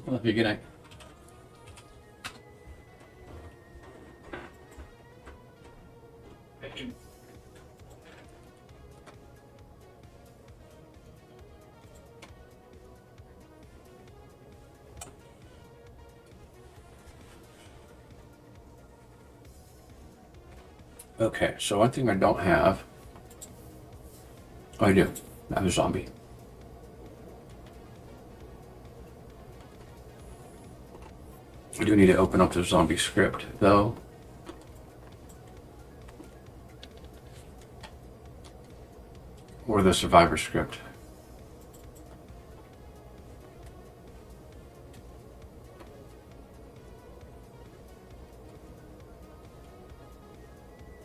Love you. Good night. Okay, so one thing I don't have. Oh, I do. I have a zombie. I do need to open up the zombie script, though. Or the survivor script.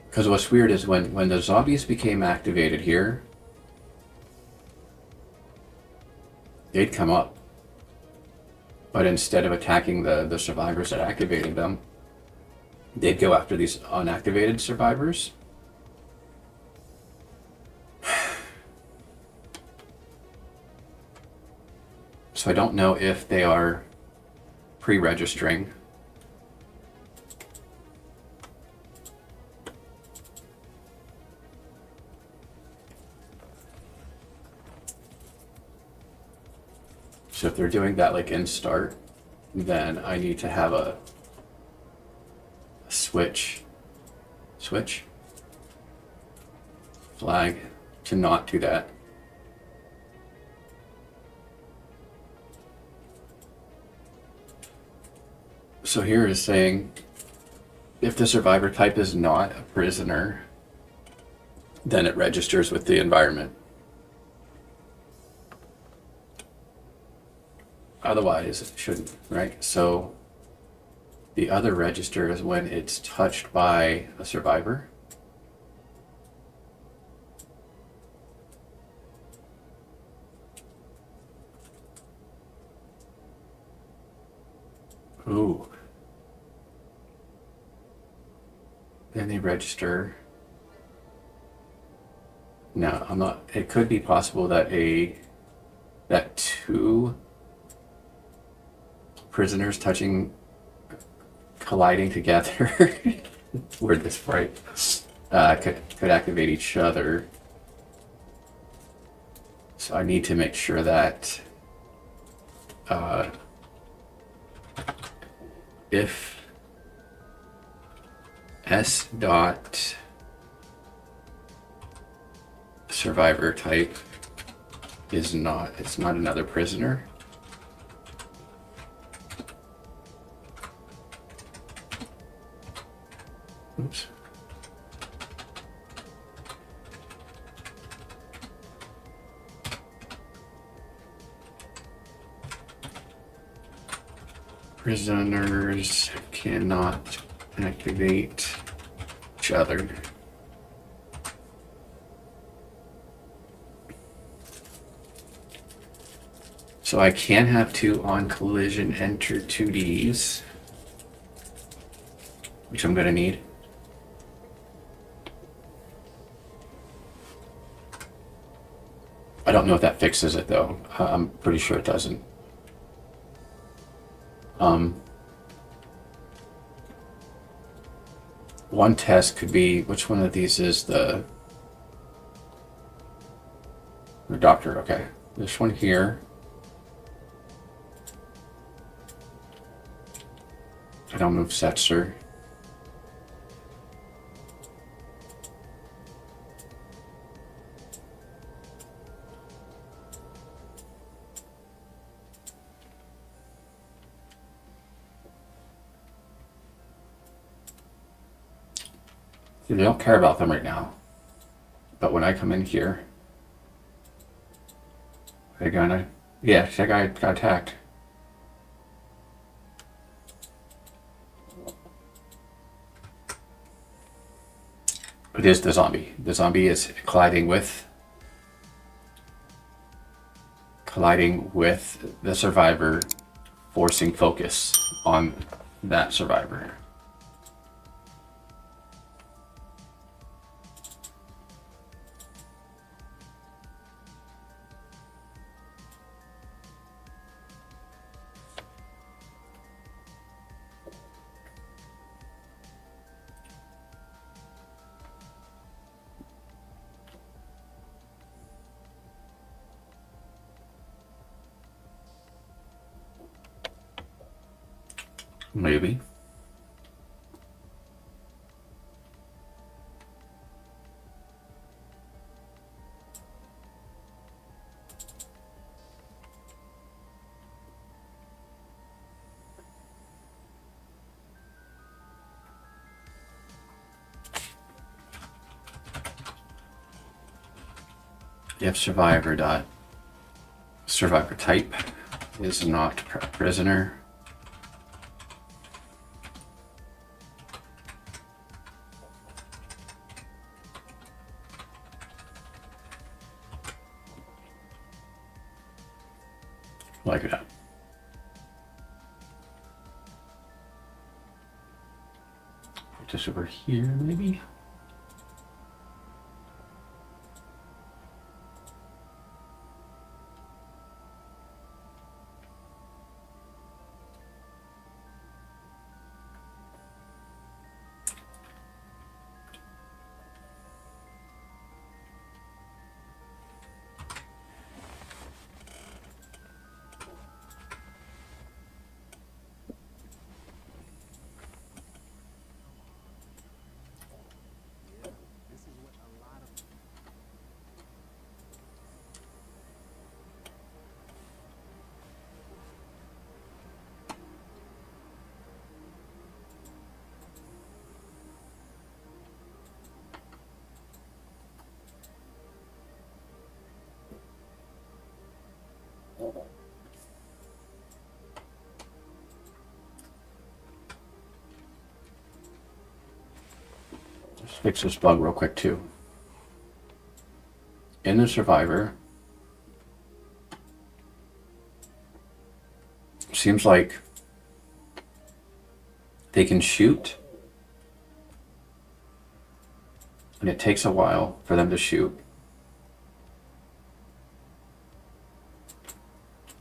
Because what's weird is when the zombies became activated here, they'd come up. But instead of attacking the survivors that activated them, they'd go after these unactivated survivors. So I don't know if they are pre-registering. So if they're doing that like in start, then I need to have a switch flag to not do that. So here is saying if the survivor type is not a prisoner, then it registers with the environment. Otherwise, it shouldn't, right? So the other register is when it's touched by a survivor. Ooh. Then they register. No, I'm not. It could be possible that two prisoners colliding together, word this right, could activate each other. So I need to make sure that if S dot survivor type is not, it's not another prisoner. Oops. Prisoners cannot activate each other. So I can have two on collision enter 2Ds, which I'm gonna need. I don't know if that fixes it though. I'm pretty sure it doesn't. One test could be, which one of these is the doctor? Okay, this one here. I don't move Setzer. See, they don't care about them right now. But when I come in here, they're gonna, yeah, that guy got attacked. It is the zombie. The zombie is colliding with the survivor, forcing focus on that survivor. Maybe. If survivor type is not prisoner, like that. Put this over here, maybe. Let's fix this bug real quick too. In the survivor, seems like they can shoot, and it takes a while for them to shoot.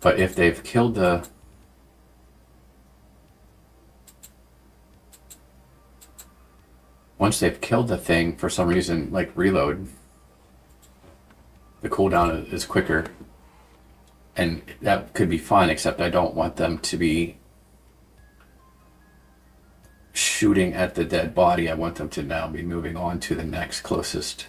But if they've killed once they've killed the thing, for some reason, like reload, the cooldown is quicker. And that could be fine, except I don't want them to be shooting at the dead body. I want them to now be moving on to the next closest.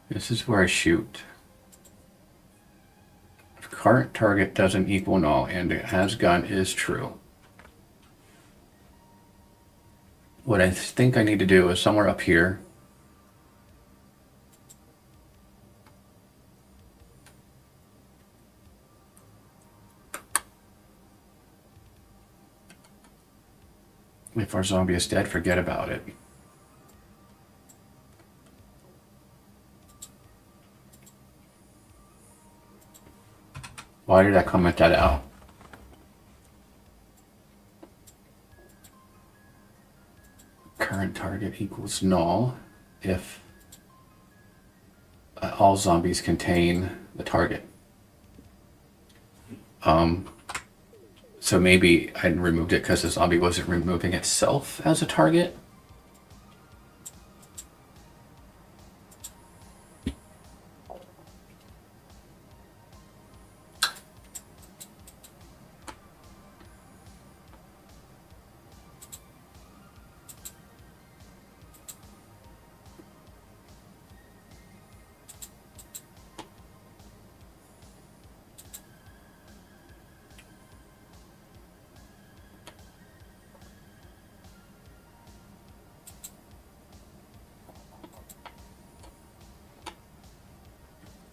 This is where I shoot. If current target doesn't equal null and it has gun is true. What I think I need to do is somewhere up here. If our zombie is dead, forget about it. Why did I comment that out? Current target equals null if all zombies contain the target. So maybe I removed it because the zombie wasn't removing itself as a target.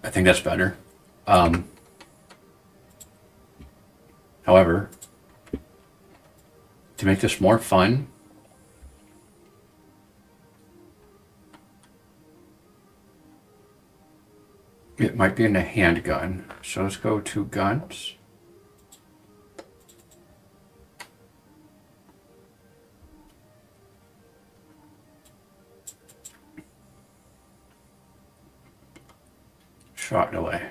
I think that's better. However, to make this more fun, it might be in a handgun. So let's go to guns. shot delay.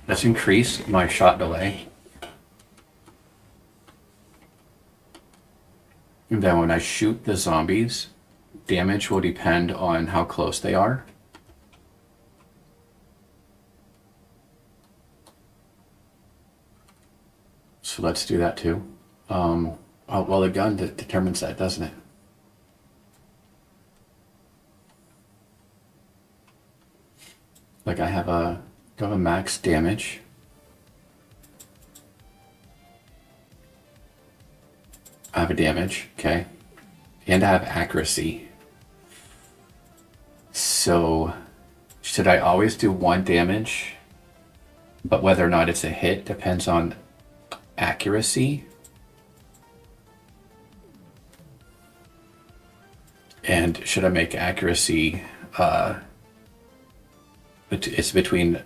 Let's increase my shot delay. And then when I shoot the zombies, damage will depend on how close they are. So let's do that too. Oh, well, the gun determines that, doesn't it? Like I have a max damage. I have a damage, okay. And I have accuracy. So should I always do 1 damage? But whether or not it's a hit depends on accuracy. And should I make accuracy, it's between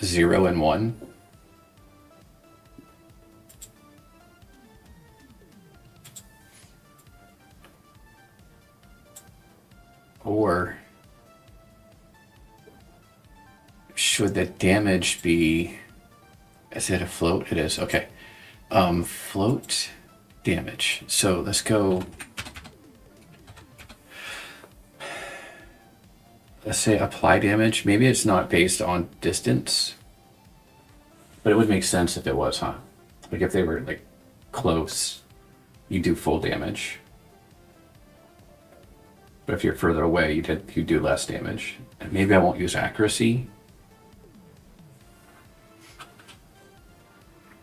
0 and 1? Or should the damage be, is it a float? It is, okay. Float damage. So let's go, let's say apply damage. Maybe it's not based on distance, but it would make sense if it was, huh? Like if they were like close, you do full damage. But if you're further away, you do less damage. And maybe I won't use accuracy,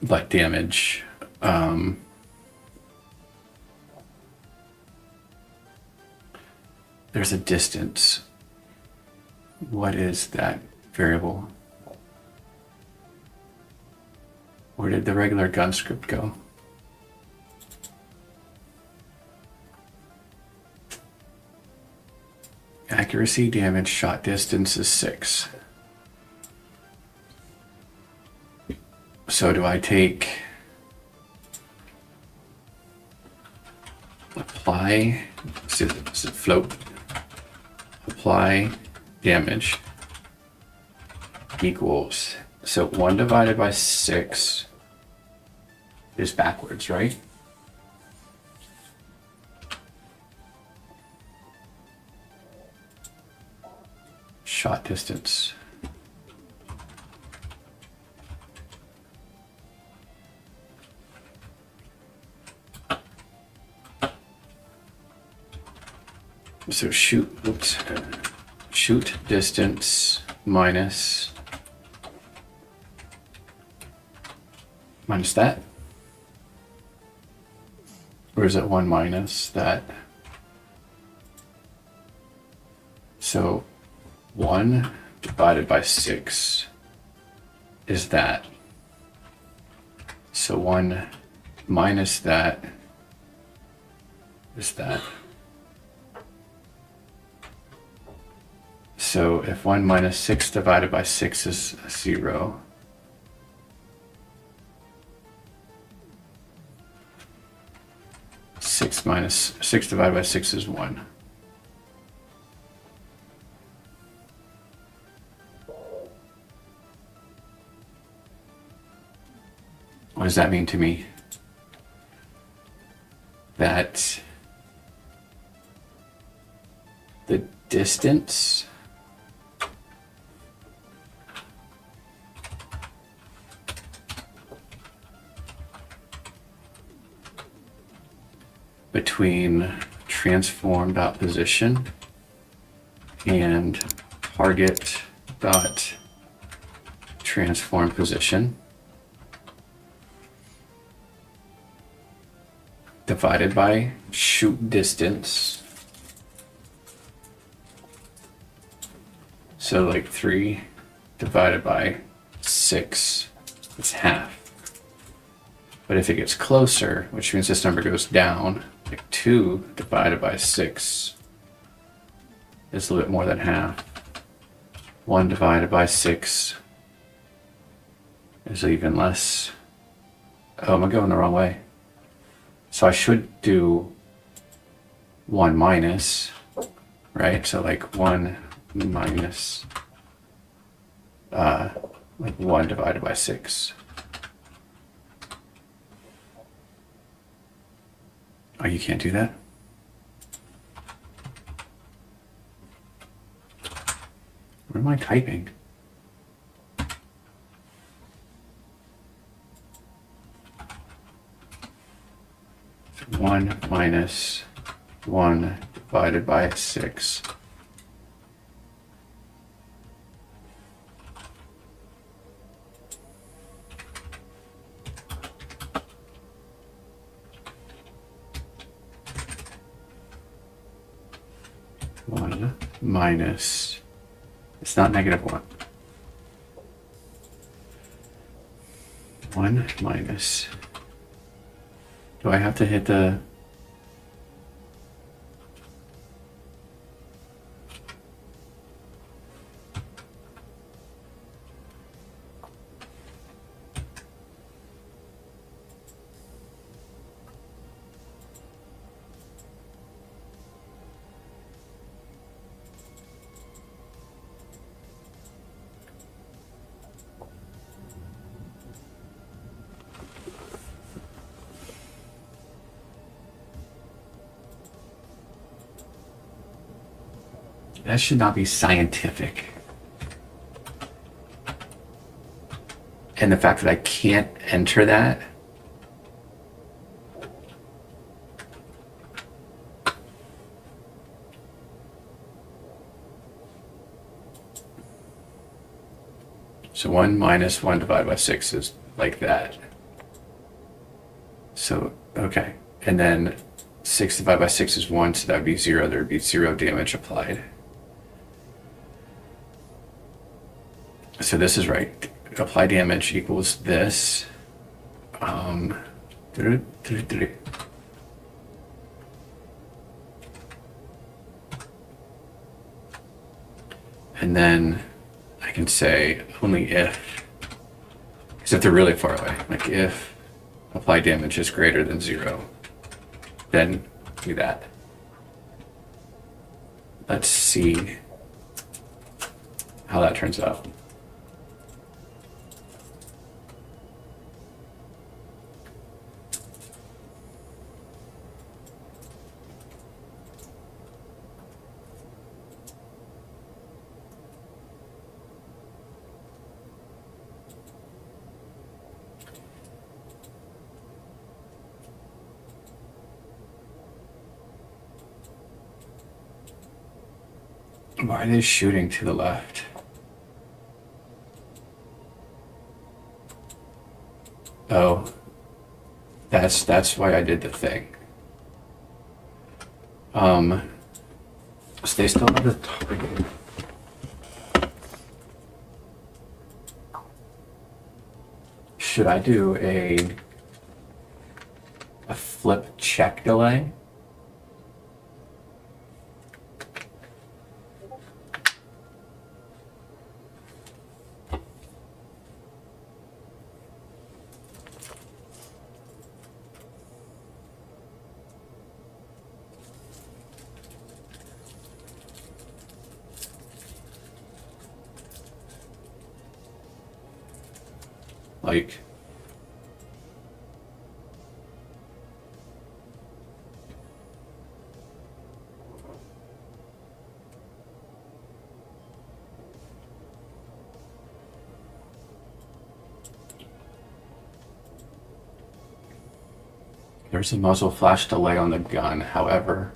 but damage. There's a distance. What is that variable? Where did the regular gun script go? Accuracy, damage, shot distance is 6. So do I take apply, is it float? Apply damage equals, so 1 divided by 6 is backwards, right? Shot distance. So shoot distance minus that? Or is it 1 minus that? So 1 divided by 6 is that. So 1 minus that is that. So if 1 minus 6 divided by 6 is 0, six divided by 6 is 1. What does that mean to me? That the distance between transform dot position and target dot transform position divided by shoot distance. So like 3 divided by 6 is half. But if it gets closer, which means this number goes down, like 2 divided by 6 is a little bit more than half. 1 divided by 6 is even less. Oh, am I going the wrong way? So I should do 1 minus, right? So like 1 minus like 1 divided by 6. Oh, you can't do that? What am I typing? One minus 1 divided by 6. One minus, it's not -1. 1 minus, do I have to hit the, that should not be scientific. And the fact that I can't enter that, so 1 minus 1 divided by 6 is like that. So, okay. And then 6 divided by 6 is 1, so that would be 0. There would be 0 damage applied. So this is right. Apply damage equals this. And then I can say only if, because if they're really far away, like if apply damage is greater than 0, then do that. Let's see how that turns out. Why are they shooting to the left? Oh, that's why I did the thing. So they still have the target. Should I do a flip check delay? Like, there's a muzzle flash delay on the gun, however.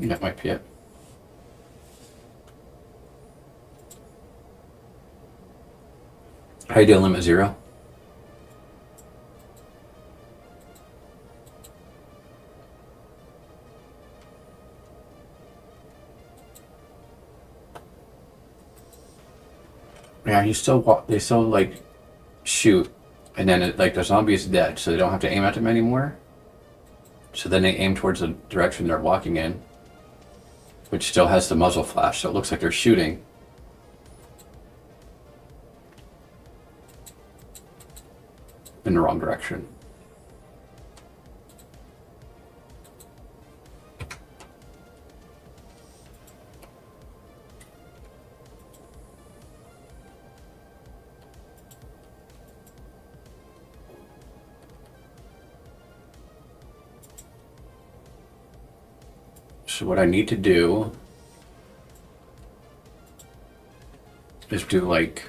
That might be it. How you doing, limit 0? Yeah, you still walk. They still like shoot, and then it, like the zombie is dead, so they don't have to aim at them anymore. So then they aim towards the direction they're walking in, which still has the muzzle flash, so it looks like they're shooting. In the wrong direction. So what I need to do is do like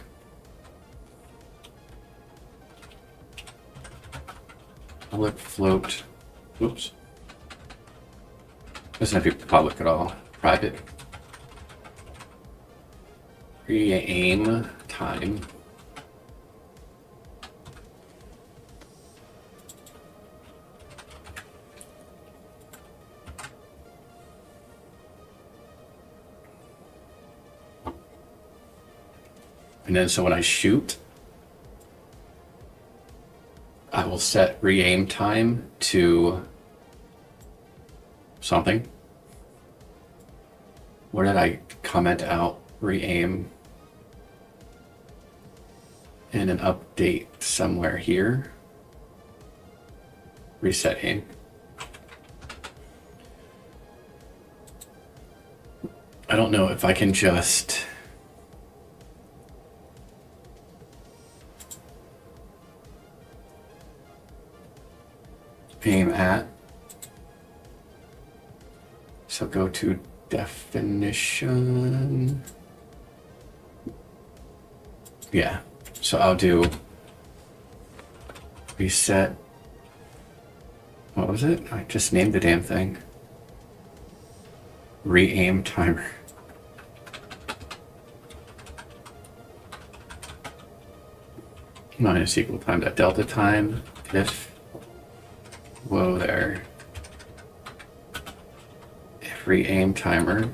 public float. Oops. Doesn't have to be public at all. Private. Re-aim time. And then so when I shoot, I will set re-aim time to something. Where did I comment out re-aim? And an update somewhere here. Reset aim. I don't know if I can just aim at. So go to definition. Yeah, so I'll do reset. What was it? I just named the damn thing. Re-aim timer. Minus equal time to delta time. If, whoa there. If re-aim timer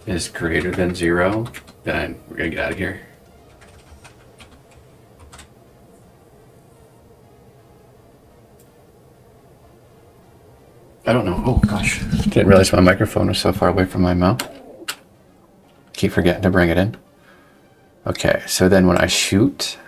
is greater than 0, then we're gonna get out of here. I don't know. Oh gosh, didn't realize my microphone was so far away from my mouth. Keep forgetting to bring it in. Okay, so then when I shoot,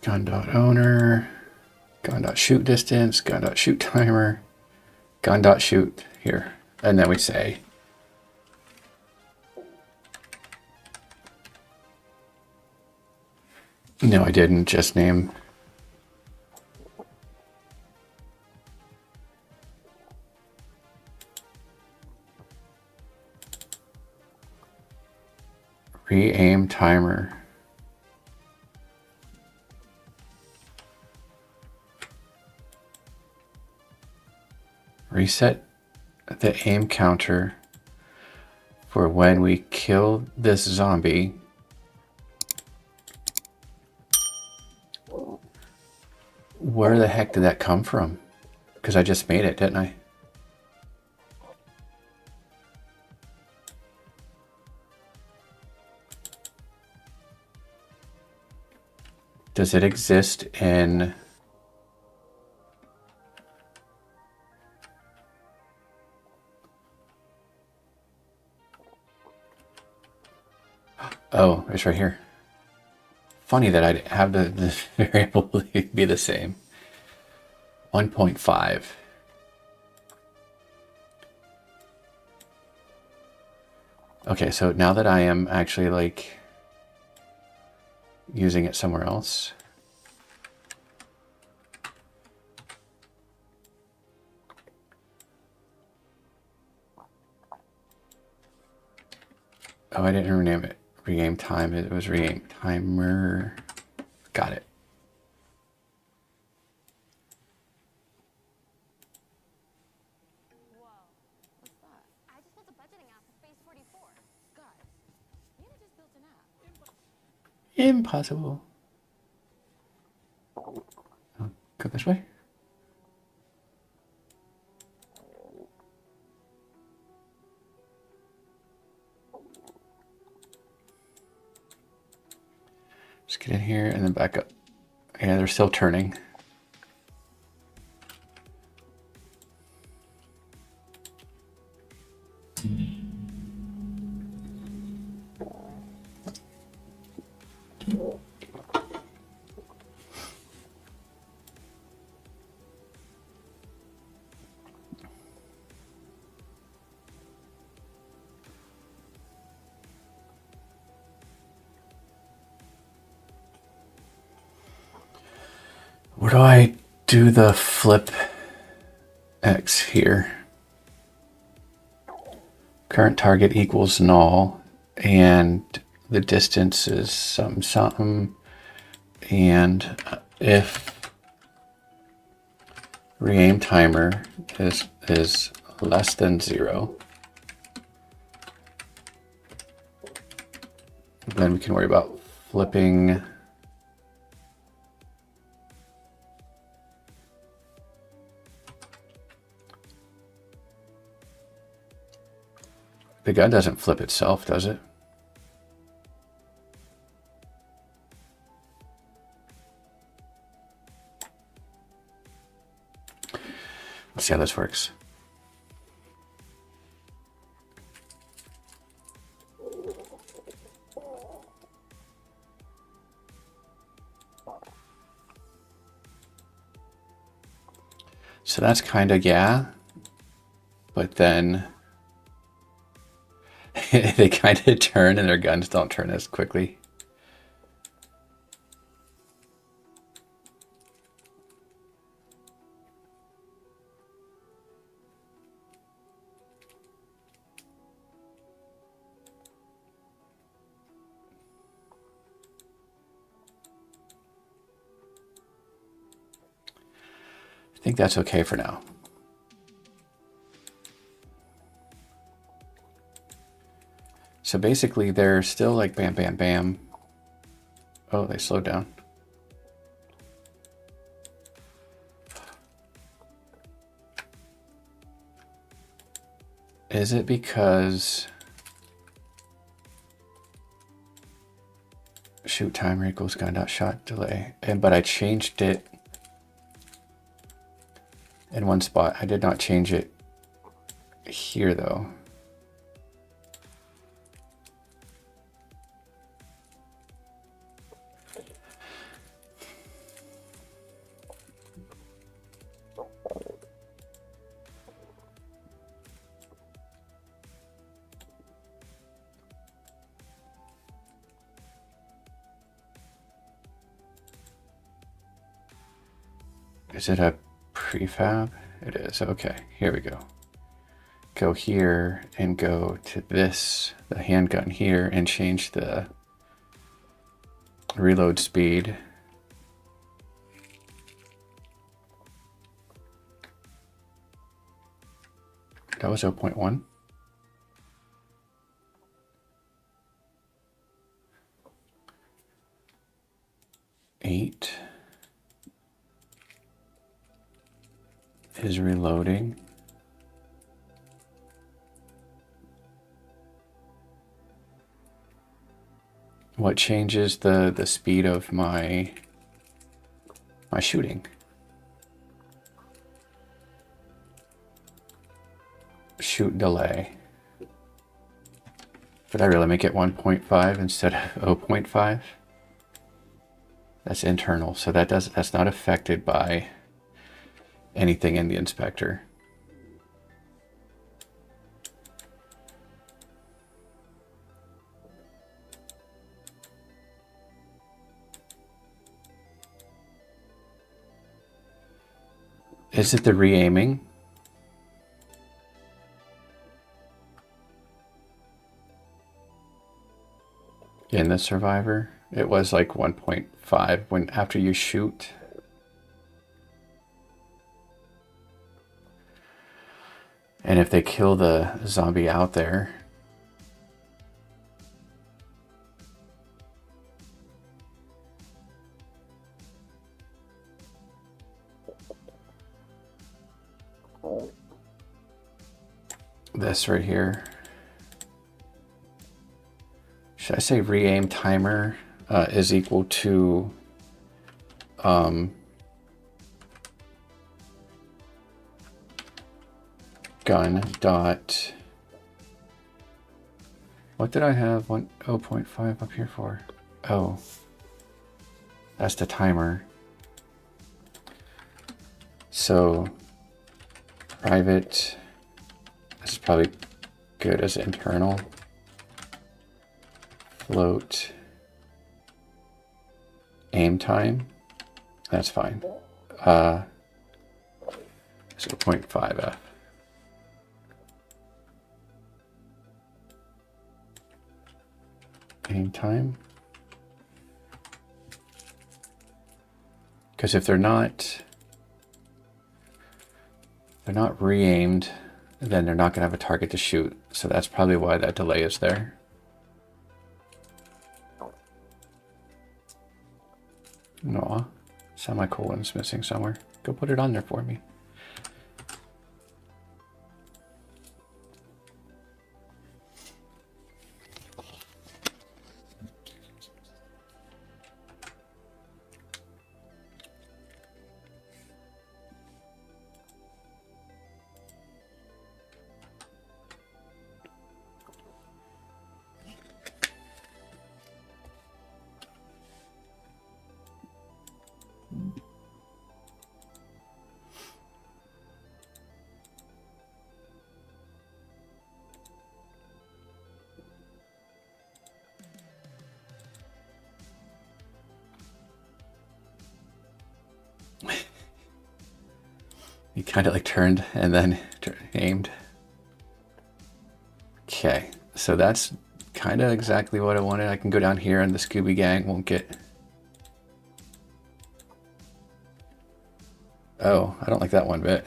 gun.owner, gun.shoot distance, gun.shoot timer, gun.shoot here. And then we say no, I didn't just name re-aim timer. Reset the aim counter for when we kill this zombie. Where the heck did that come from? Because I just made it, didn't I? Does it exist in... Oh, it's right here. Funny that I'd have the variable be the same. 1.5. Okay, so now that I am actually like using it somewhere else. Oh, I didn't rename it. Rename time. It was rename timer. Got it. Whoa. What's that? I just built a budgeting app for Space 44. Guys, Nina just built an app. Impossible. Oh, go this way. Just get in here and then back up. Yeah, they're still turning. Where do I do the flip X here? Current target equals null, and the distance is something. And if reaim timer is less than 0, then we can worry about flipping the gun doesn't flip itself, does it? Let's see how this works. So that's kind of, yeah, but then they kind of turn and their guns don't turn as quickly. I think that's okay for now. So basically they're still like bam, bam, bam. Oh, they slowed down. Is it because shoot timer equals gun.shot delay? But I changed it in one spot. I did not change it here though. Is it a prefab? It is. Okay, here we go. Go here and go to this, the handgun here, and change the reload speed. That was 0.1. Eight is reloading. What changes the speed of my shooting? Shoot delay. Did I really make it 1.5 instead of 0.5? That's internal, so that's not affected by anything in the inspector. Is it the re-aiming? In the Survivor? It was like 1.5 when after you shoot. And if they kill the zombie out there, this right here. Should I say re-aim timer is equal to gun dot, what did I have 0.5 up here for? Oh, that's the timer. So private, this is probably good as internal. Float aim time, that's fine. 0.5f. Aim time. Because if they're not re-aimed, then they're not going to have a target to shoot. So that's probably why that delay is there. No, semicolon's missing somewhere. Go put it on there for me. He kind of like turned and then aimed. Okay, so that's kind of exactly what I wanted. I can go down here and the Scooby Gang won't get... Oh, I don't like that one bit.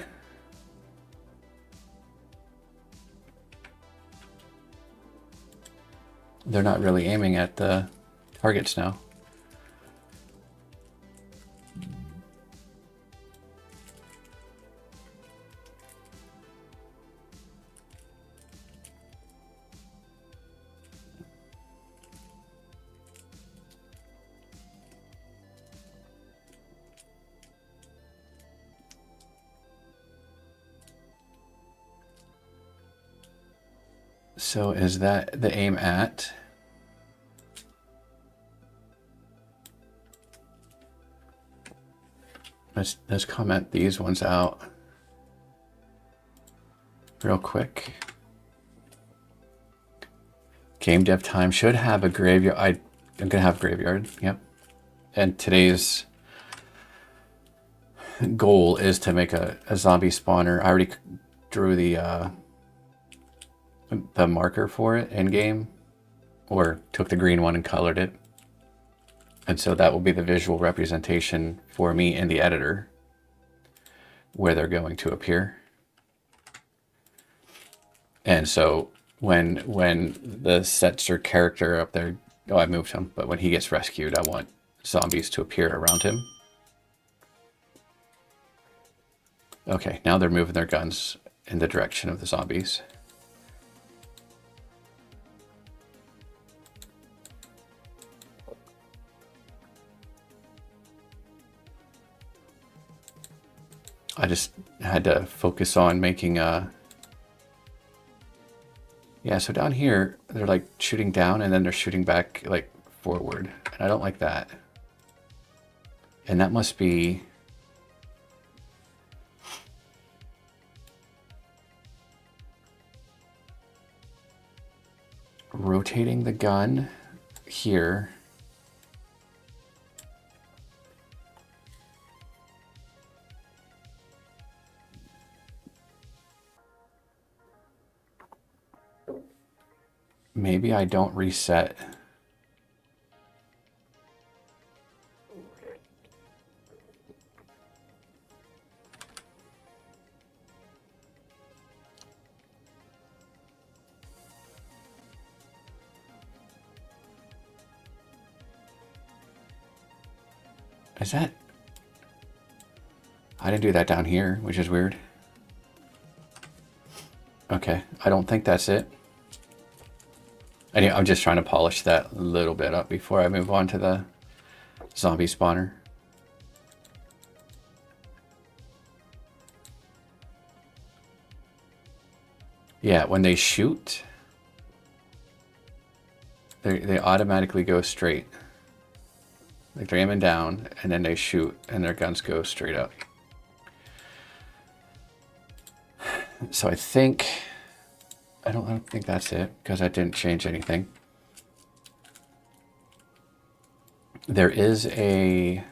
They're not really aiming at the targets now. So is that the aim at? Let's comment these ones out real quick. Game dev time should have a graveyard. I'm gonna have graveyard, yep. And today's goal is to make a zombie spawner. I already drew the marker for it in game, or took the green one and colored it. And so that will be the visual representation for me in the editor where they're going to appear. And so when the sets or character up there, oh, I moved him, but when he gets rescued, I want zombies to appear around him. Okay, now they're moving their guns in the direction of the zombies. I just had to focus on making yeah, so down here, they're like shooting down and then they're shooting back like forward. And I don't like that. And that must be... rotating the gun here. maybe I don't reset. Is that? I didn't do that down here, which is weird. Okay, I don't think that's it. Anyway, I'm just trying to polish that a little bit up before I move on to the zombie spawner. Yeah, when they shoot, they automatically go straight. Like they're aiming down, and then they shoot, and their guns go straight up. So I don't think that's it, because I didn't change anything. There is a...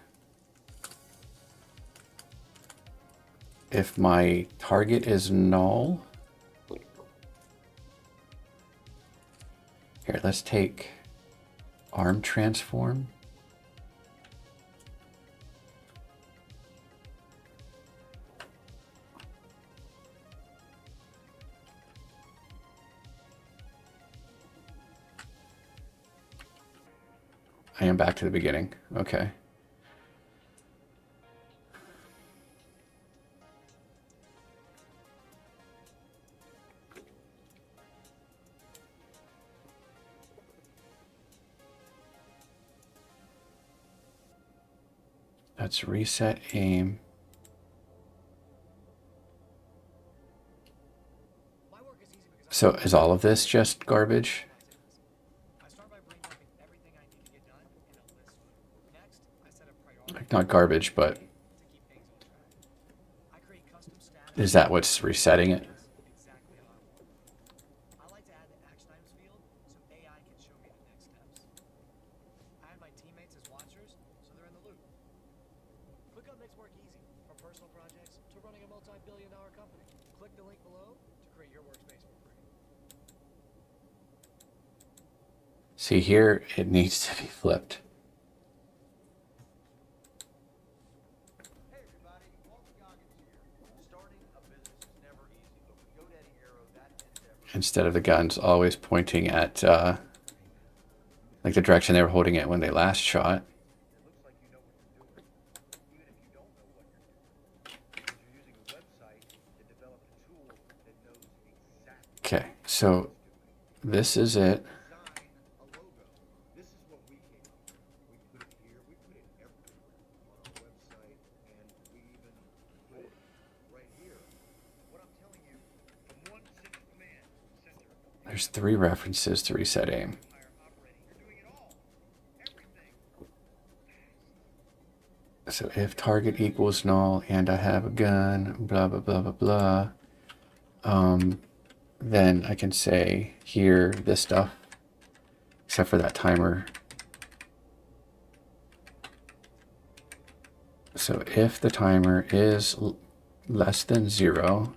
If my target is null... Here, let's take arm transform. I am back to the beginning. Okay. Let's reset aim. So is all of this just garbage? Like, not garbage, but is that what's resetting it? See here, it needs to be flipped. Instead of the guns always pointing at like the direction they were holding it when they last shot. Okay, so this is it. There's 3 references to reset aim. So if target equals null and I have a gun, blah, blah, blah, blah, blah, then I can say here, this stuff, except for that timer. So if the timer is less than 0,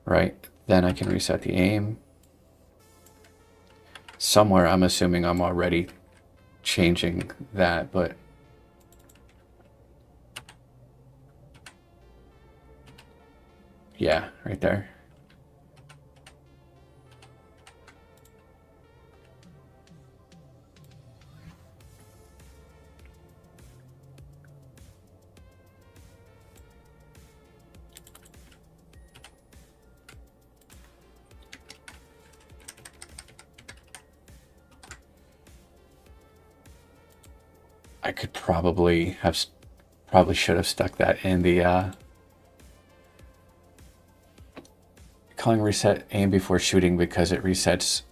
right, then I can reset the aim. Somewhere I'm assuming I'm already changing that, but yeah, right there. I could probably should have stuck that in the calling reset aim before shooting, because it resets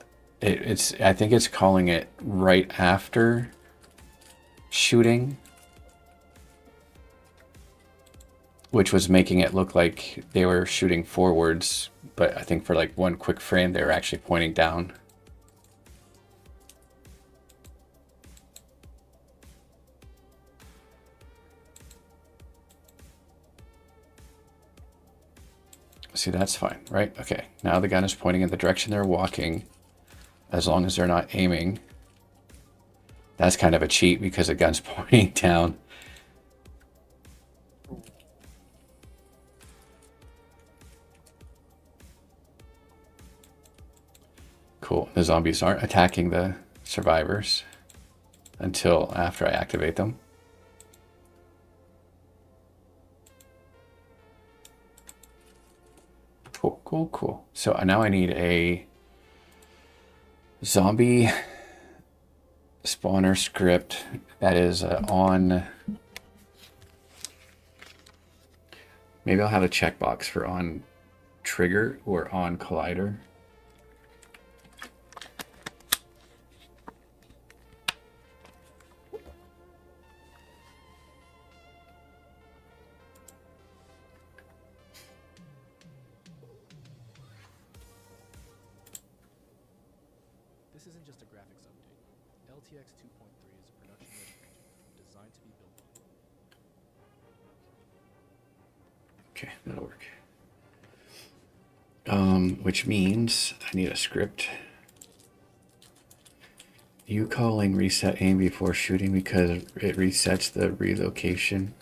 I think it's calling it right after shooting, which was making it look like they were shooting forwards, but I think for like one quick frame they were actually pointing down. See, that's fine, right? Okay, now the gun is pointing in the direction they're walking. as long as they're not aiming. That's kind of a cheat because the gun's pointing down. Cool. The zombies aren't attacking the survivors until after I activate them. Cool, cool, cool. So now I need a zombie spawner script that is on. Maybe I'll have a checkbox for on trigger or on collider. This isn't just a graphics update. LTX 2.3 is a production-ready engine designed to be built on. Okay, that'll work. Which means I need a script. You calling reset aim before shooting because it resets the relocation.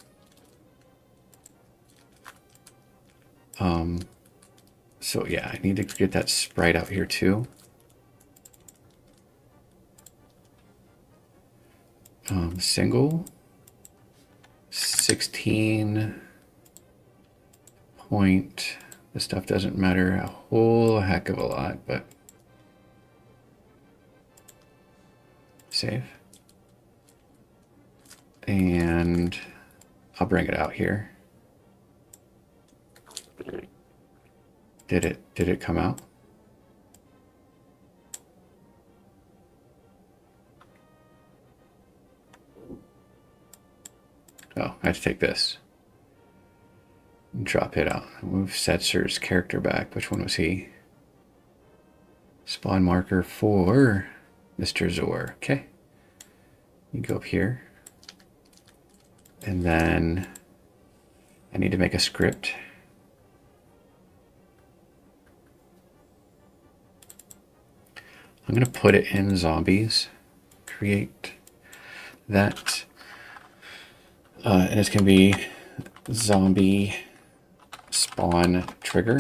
So yeah, I need to get that sprite out here too. Single 16 point. This stuff doesn't matter a whole heck of a lot, but save. And I'll bring it out here. Did it come out? Oh, I have to take this. Drop it out. Move Setzer's character back. Which one was he? Spawn marker for Mr. Zor. Okay. You go up here. And then I need to make a script. I'm going to put it in zombies. Create that. And it's going to be zombie spawn trigger.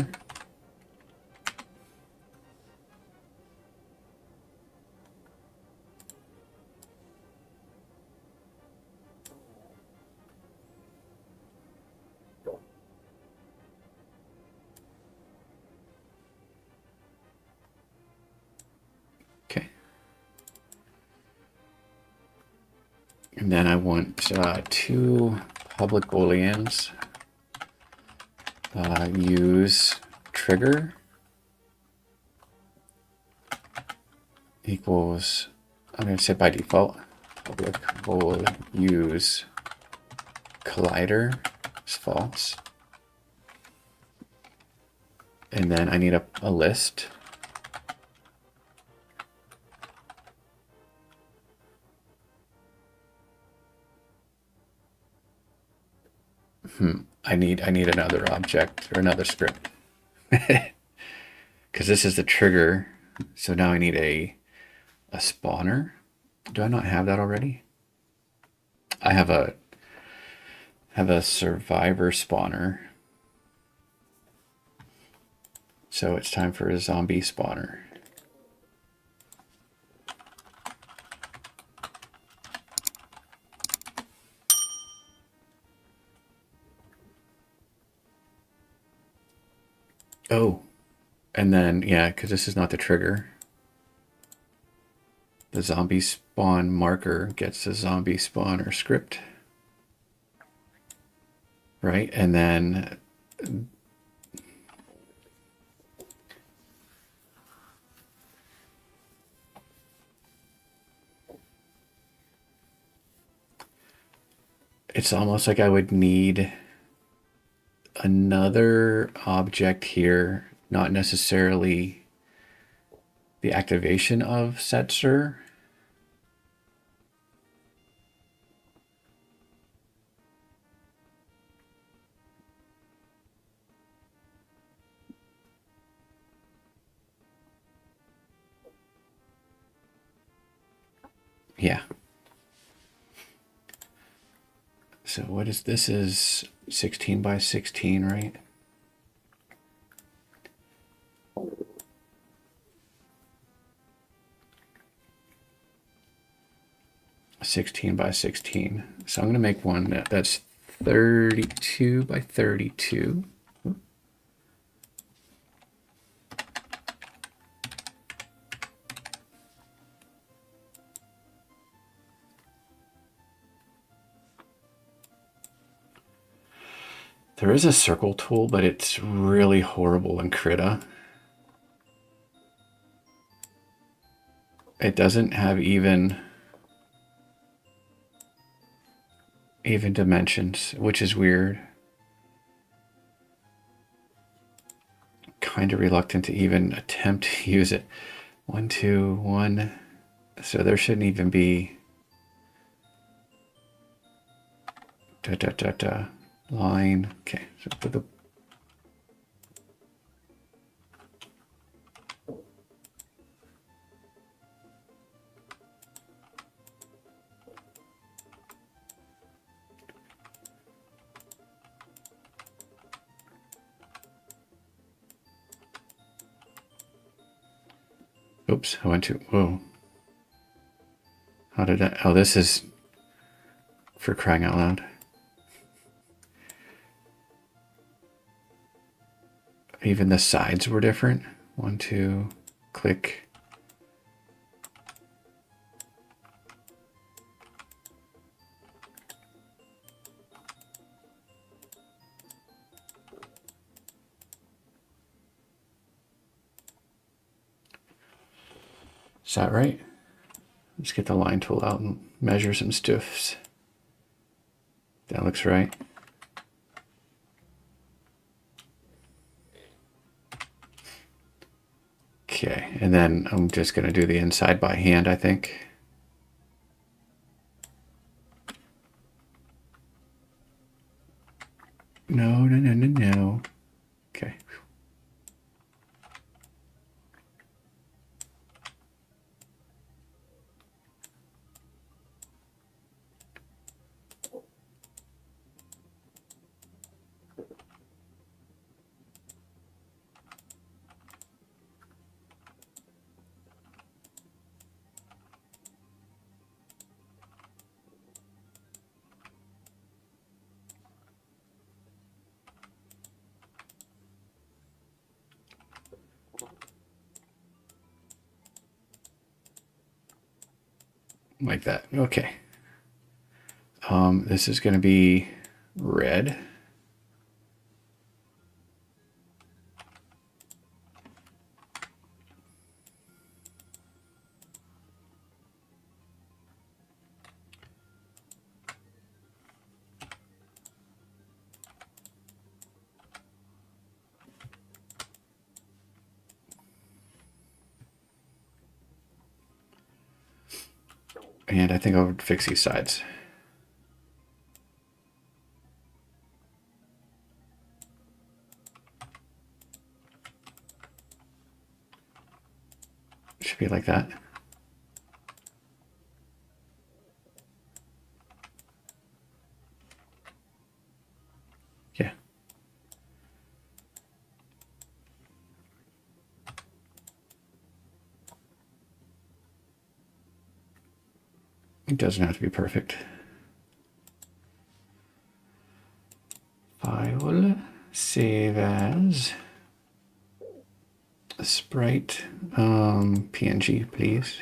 Okay. And then I want two public booleans. Use trigger equals, I'm going to say by default, public bool use collider is false. And then I need a list. I need another object or another script because this is the trigger. So now I need a spawner. Do I not have that already? I have a survivor spawner. So it's time for a zombie spawner. Oh, and then, yeah, because this is not the trigger. The zombie spawn marker gets the zombie spawner script. Right, and then it's almost like I would need another object here, not necessarily the activation of Setzer. Yeah. So what is this? Is 16 by 16, right? $16 by 16. So I'm going to make one that's 32 by 32. There is a circle tool, but it's really horrible in Krita. It doesn't have even dimensions, which is weird. Kind of reluctant to even attempt to use it. 1, 2, 1. So there shouldn't even be line. Okay, so put the oops, I went to, whoa. How did I, oh, this is for crying out loud. Even the sides were different. 1, 2, click. Is that right? Let's get the line tool out and measure some stuffs. That looks right. Okay, and then I'm just going to do the inside by hand, I think. No. Okay. Like that. Okay. This is going to be red. And I think I'll fix these sides. Should be like that. Yeah. It doesn't have to be perfect. File, save as, sprite, PNG, please.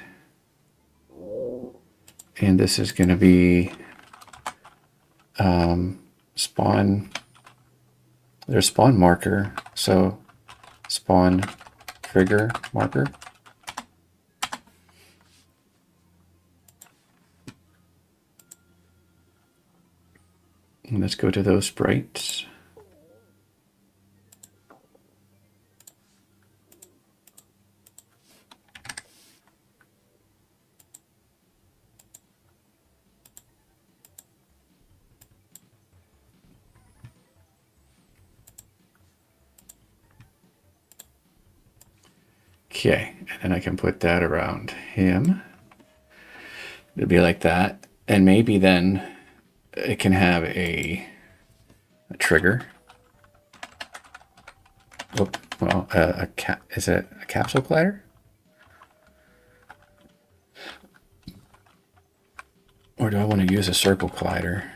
And this is going to be spawn, there's spawn marker, so spawn trigger marker. And let's go to those sprites. Okay, and then I can put that around him. It'll be like that. And maybe then it can have a trigger. Oh, well, is it a capsule collider? Or do I want to use a circle collider?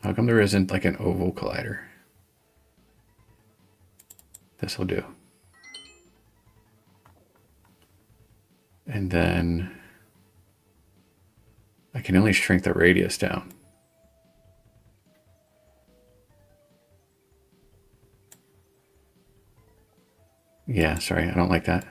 How come there isn't like an oval collider? This will do. And then I can only shrink the radius down. Yeah, sorry, I don't like that.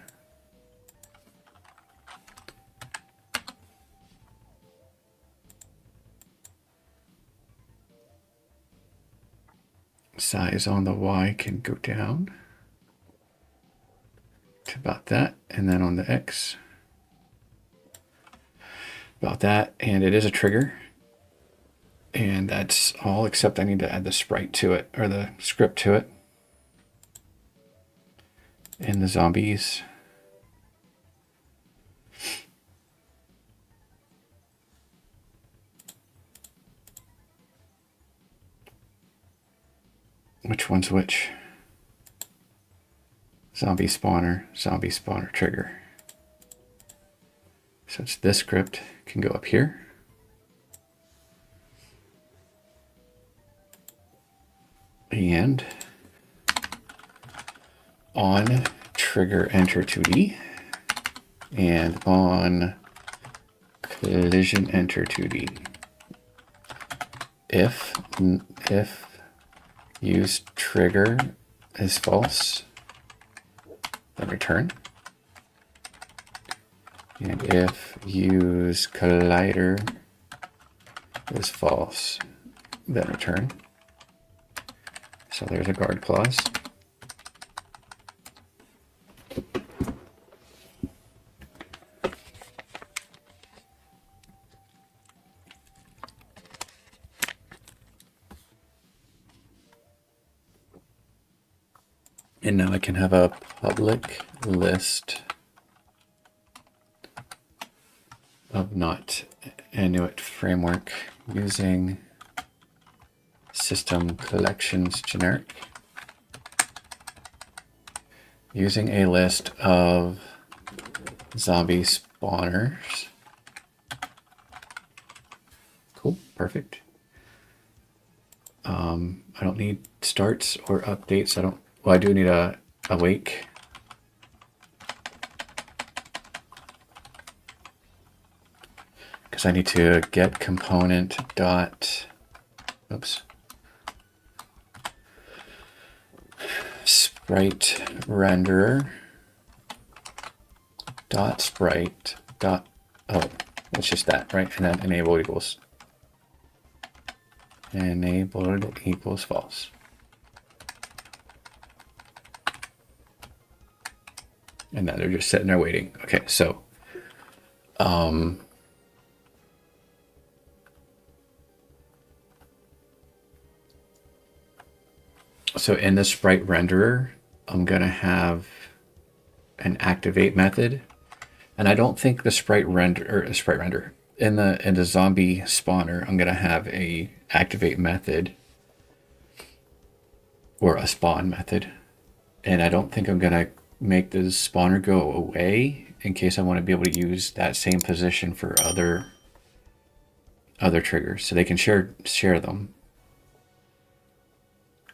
Size on the Y can go down to about that, and then on the X about that, and it is a trigger, and that's all except I need to add the sprite to it, or the script to it, and the zombies. Which one's which? Zombie spawner trigger. So it's this script can go up here. And on trigger enter 2D and on collision enter 2D. If use trigger is false, then return. And if use collider is false, then return. So there's a guard clause. And now I can have a public list of not Inuit framework using system collections generic, using a list of zombie spawners. Cool, perfect. I don't need starts or updates. Well, I do need a awake. Because I need to get component dot, oops, sprite renderer dot sprite dot, oh, it's just that, right? And then enabled equals false. And now they're just sitting there waiting. Okay, so so in the sprite renderer, I'm gonna have an activate method, and I don't think the sprite render in the zombie spawner, I'm gonna have a activate method or a spawn method, and I don't think I'm gonna make the spawner go away in case I want to be able to use that same position for other triggers, so they can share them.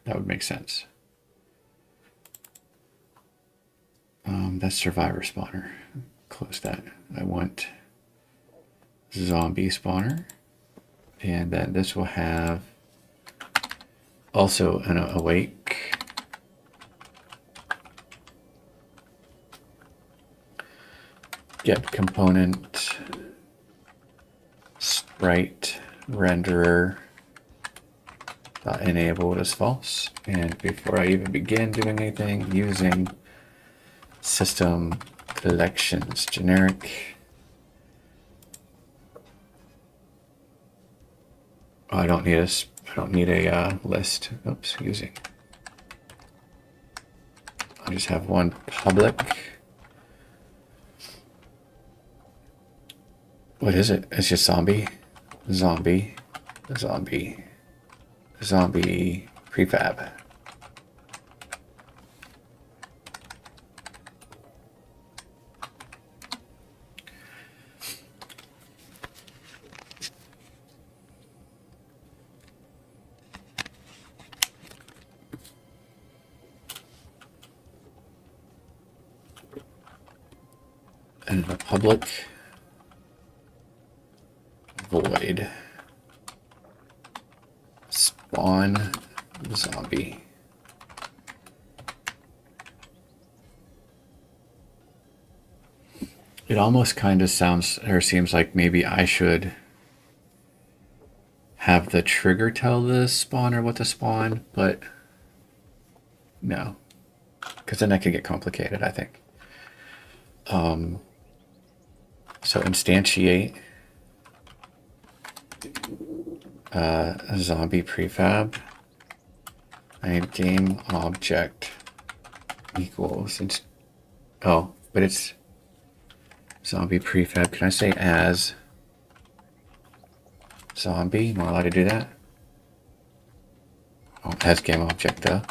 That would make sense. That's survivor spawner. Close that. I want zombie spawner, and then this will have also an awake. Get component sprite renderer enabled as false. And before I even begin doing anything, using system collections generic. Oh, I don't need a list. Oops, I'll just have one public What is it? It's just zombie, zombie, zombie, zombie prefab. And the public void spawn zombie. It almost kind of sounds or seems like maybe I should have the trigger tell the spawner what to spawn, but no, because then that could get complicated, I think. So instantiate a zombie prefab. I need game object equals. Oh, but it's zombie prefab. Can I say as zombie? Am I allowed to do that? Oh, as game object though.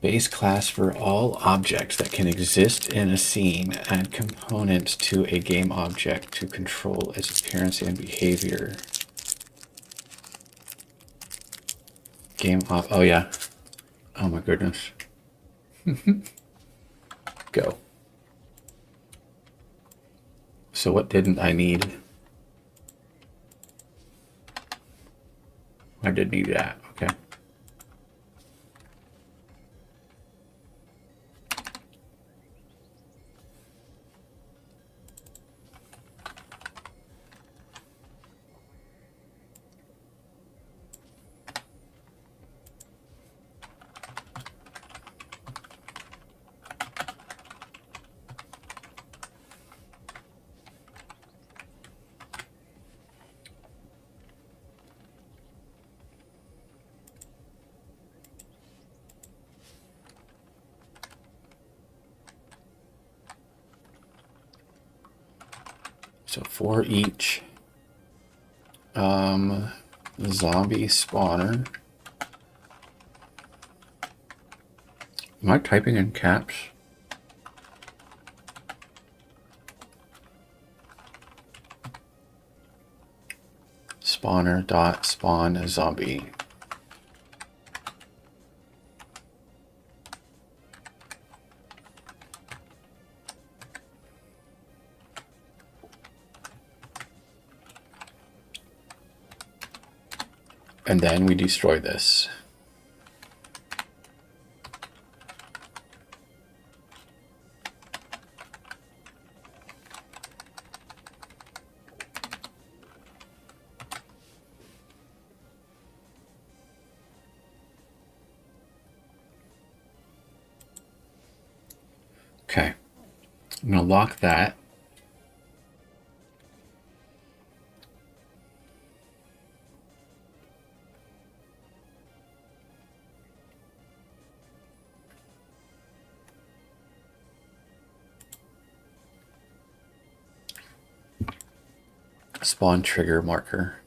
Base class for all objects that can exist in a scene. Add components to a game object to control its appearance and behavior. Oh yeah. Oh my goodness. Go. So what didn't I need? I did need that. Okay. So for each zombie spawner. Am I typing in caps? Spawner dot spawn a zombie. And then we destroy this. Okay, I'm gonna lock that. Spawn trigger marker.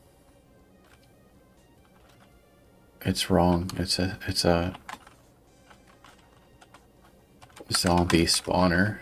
It's wrong. It's a zombie spawner.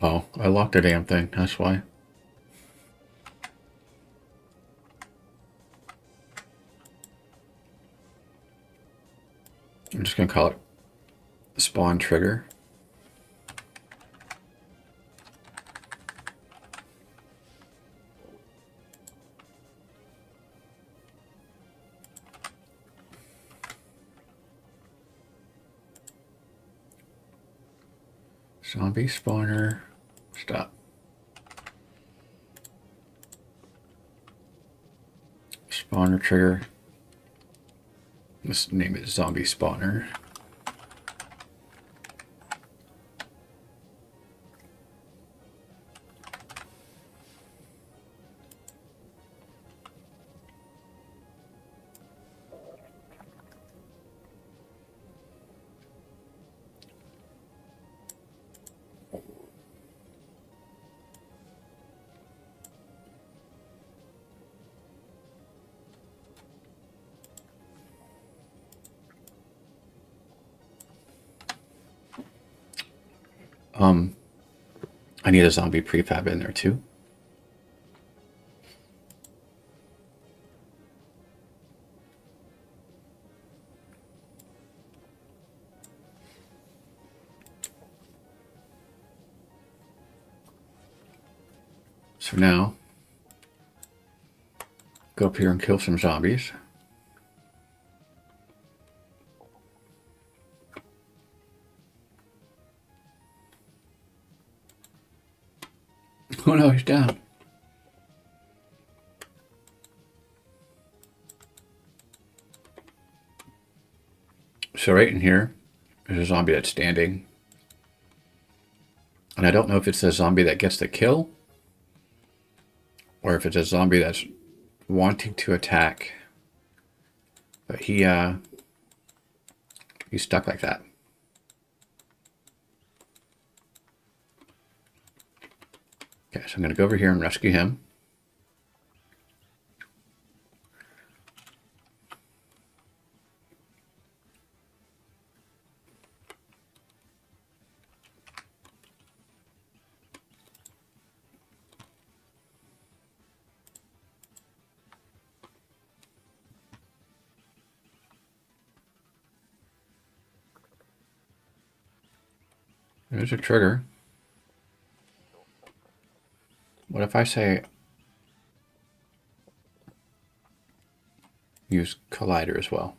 Oh, I locked the damn thing. That's why. I'm just gonna call it spawn trigger. Zombie spawner. Stop. Spawner trigger. Let's name it zombie spawner. I need a zombie prefab in there too. So now, go up here and kill some zombies. Oh no, he's down. So right in here, there's a zombie that's standing. And I don't know if it's a zombie that gets the kill, or if it's a zombie that's wanting to attack. But he's stuck like that. Okay, so I'm going to go over here and rescue him. There's a trigger. What if I say use collider as well?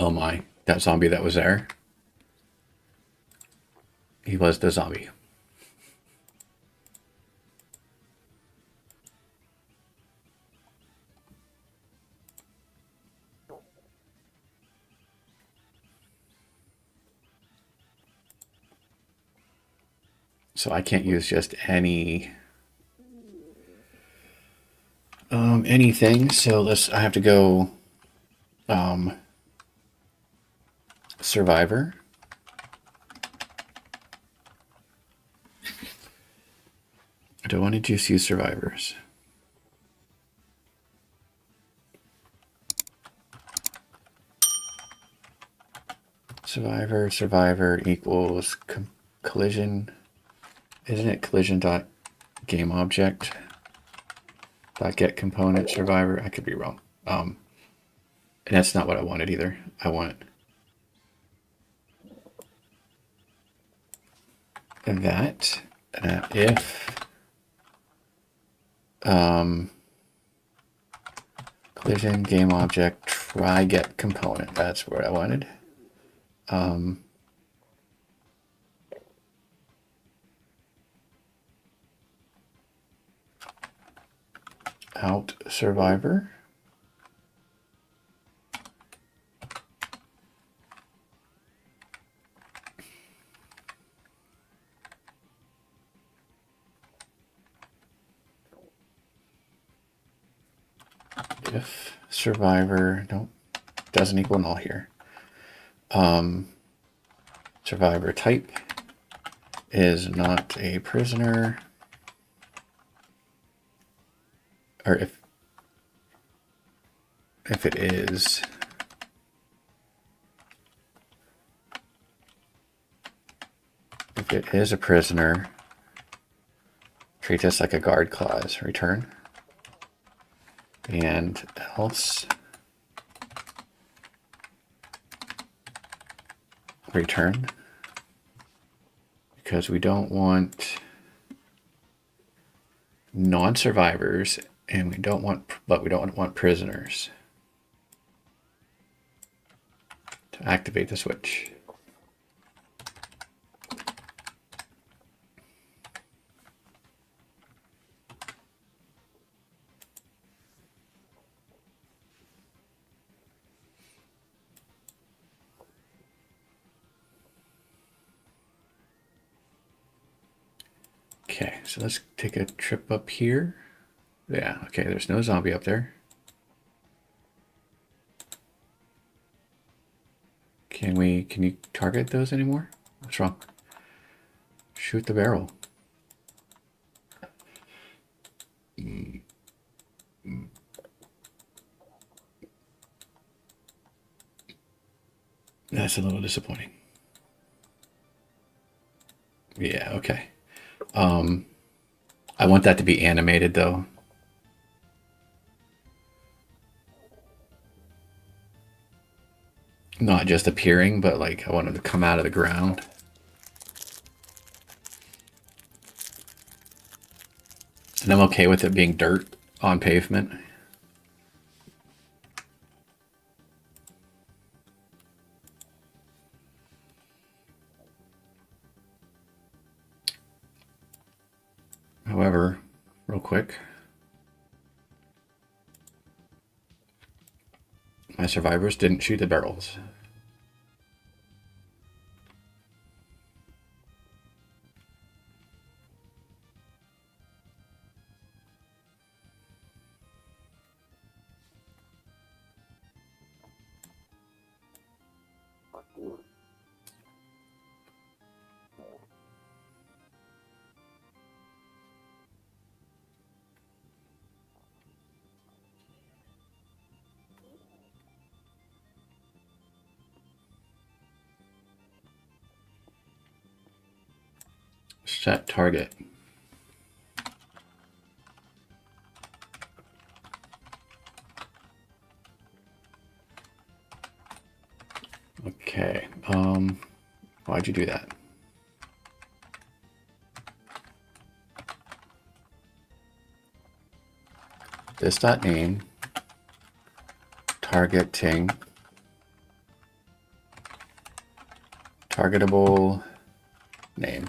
Oh my, that zombie that was there. He was the zombie. So I can't use just anything. So I have to go survivor. I don't want to just use survivors. Survivor equals collision. Isn't it collision dot game object dot get component survivor? I could be wrong. And that's not what I wanted either. I want that if collision game object try get component. That's what I wanted. Out survivor. If survivor, nope, doesn't equal null here. survivor type is not a prisoner, or if it is, a prisoner, treat this like a guard clause, return. And else, return, because we don't want non-survivors, and we don't want prisoners to activate the switch. Okay, so let's take a trip up here. Yeah, okay, there's no zombie up there. Can you target those anymore? What's wrong? Shoot the barrel. That's a little disappointing. Yeah, okay. I want that to be animated though. Not just appearing, but like I want them to come out of the ground. And I'm okay with it being dirt on pavement. However, real quick, my survivors didn't shoot the barrels. Set target. Okay, why'd you do that? This dot name, targeting, targetable name.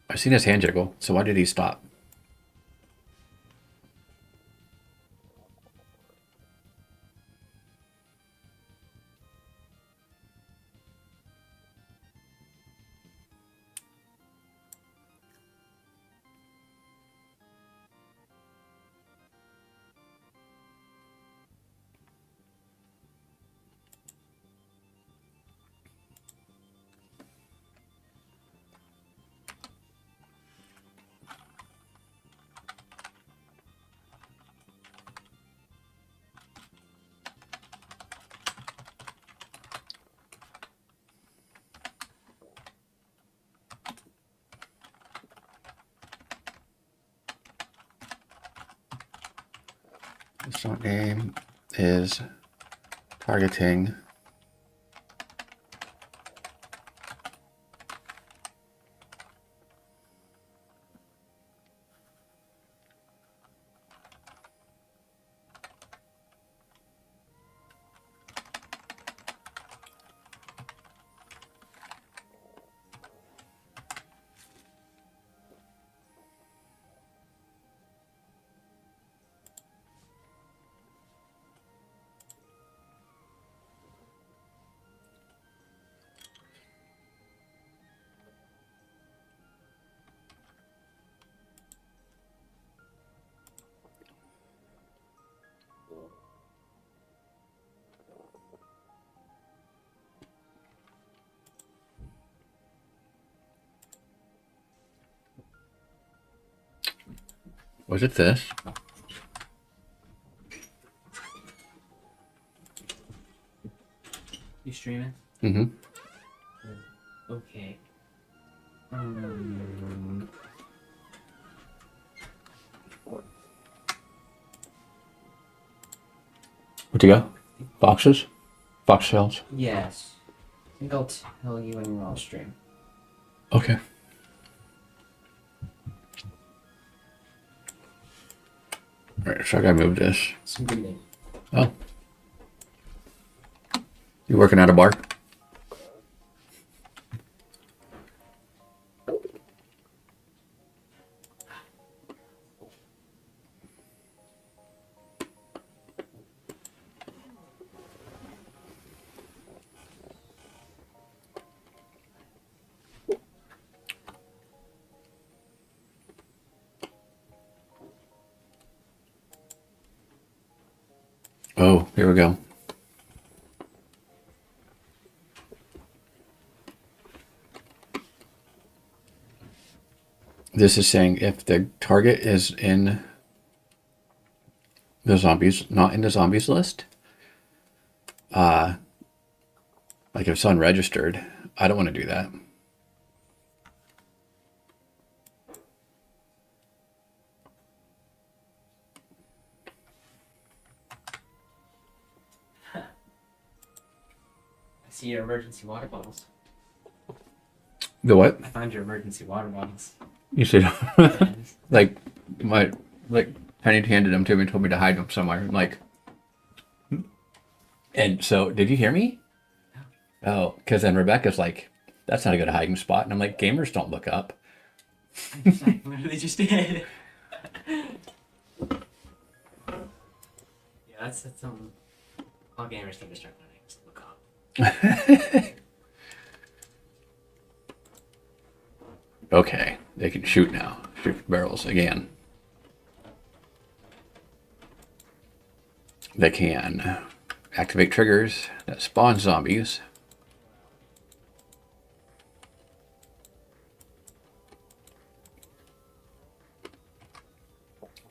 I've seen his hand jiggle, so why did he stop? This dot name is targeting Was it this? You streaming? Mm-hmm. Okay. Where'd you go? Foxes? Fox shells? Yes. I think I'll tell you when you're on stream. Okay. Alright, so I gotta move this. Some good name. Oh. You working at a bar? Oh, here we go. This is saying if the target is in the zombies, not in the zombies list, like if it's unregistered, I don't want to do that. I see your emergency water bottles. The what? I found your emergency water bottles. You said like Penny handed them to me and told me to hide them somewhere. I'm like, and so did you hear me? Oh, because then Rebecca's like, that's not a good hiding spot, and I'm like, gamers don't look up. I literally just did. Yeah, that's all gamers need to start learning is to look up. Okay, they can shoot now. Shoot barrels again. They can activate triggers that spawn zombies.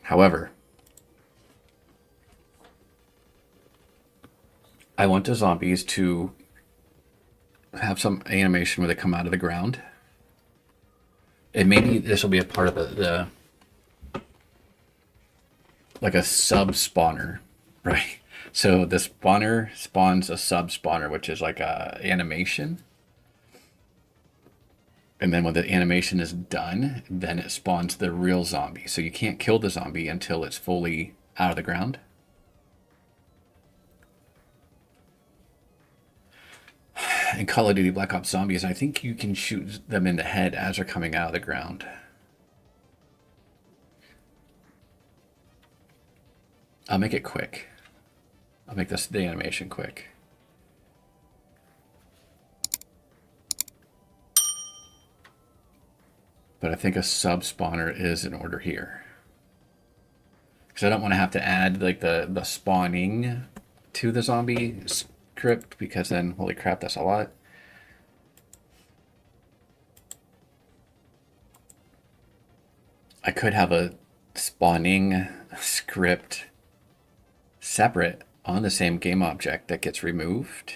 However, I want the zombies to have some animation where they come out of the ground. And maybe this will be a part of the like a sub spawner, right? So the spawner spawns a sub spawner, which is like a animation. And then when the animation is done, then it spawns the real zombie. So you can't kill the zombie until it's fully out of the ground. In Call of Duty Black Ops Zombies, I think you can shoot them in the head as they're coming out of the ground. I'll make it quick. I'll make the animation quick. But I think a sub spawner is in order here. Because I don't want to have to add like the spawning to the zombie script, because then, holy crap, that's a lot. I could have a spawning script separate on the same game object that gets removed.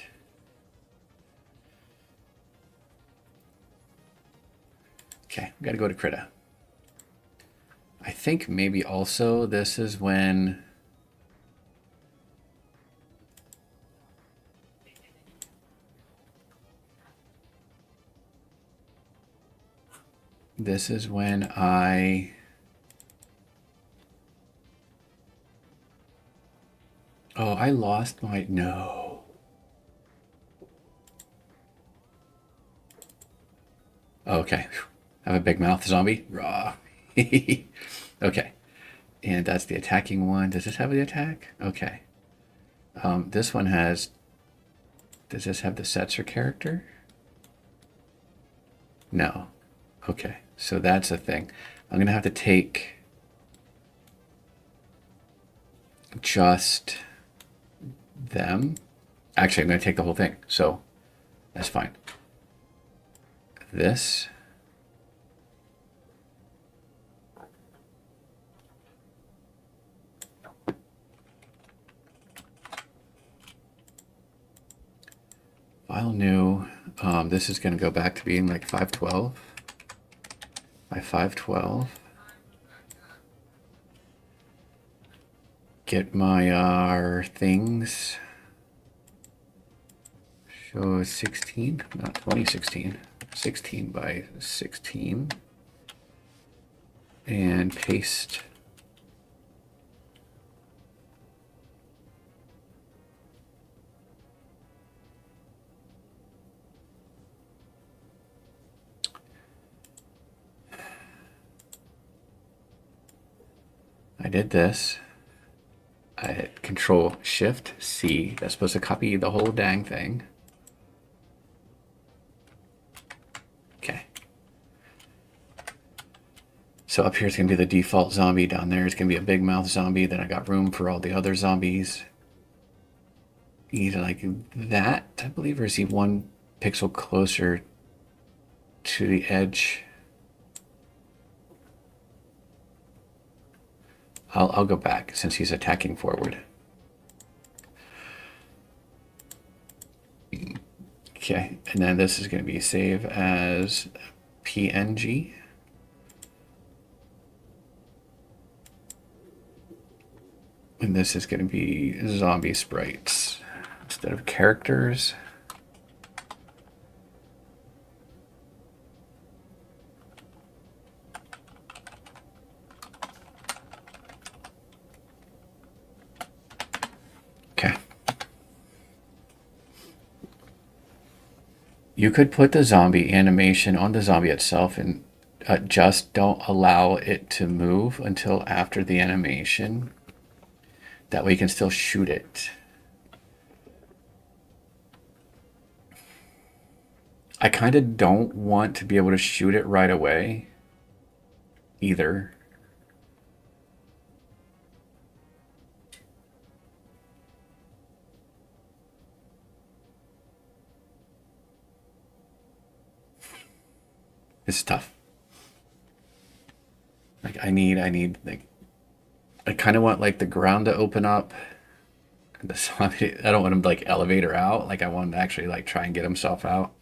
Okay, we gotta go to Krita. I think maybe also this is when I oh, I lost my no. Oh, okay. I have a big mouth zombie. Raw. Okay. And that's the attacking one. Does this have the attack? Okay. This one has. Does this have the Setzer character? No. Okay. So that's a thing. I'm going to have to take just them. Actually, I'm going to take the whole thing. So that's fine. This. this is going to go back to being like 512 by 512. Get my things. Show 16, not 2016, 16 by 16. And paste. I did this. I hit Control Shift C. That's supposed to copy the whole dang thing. Okay. So up here is going to be the default zombie. Down there is going to be a big mouth zombie. Then I got room for all the other zombies. Either like that, I believe, or is he 1 pixel closer to the edge? I'll go back since he's attacking forward. Okay, and then this is going to be save as PNG. And this is going to be zombie sprites instead of characters. Okay. You could put the zombie animation on the zombie itself and just don't allow it to move until after the animation. That way you can still shoot it. I kind of don't want to be able to shoot it right away either. It's tough. Like I need like, I kind of want like the ground to open up. The zombie, I don't want him to like elevator out. Like I want him to actually like try and get himself out.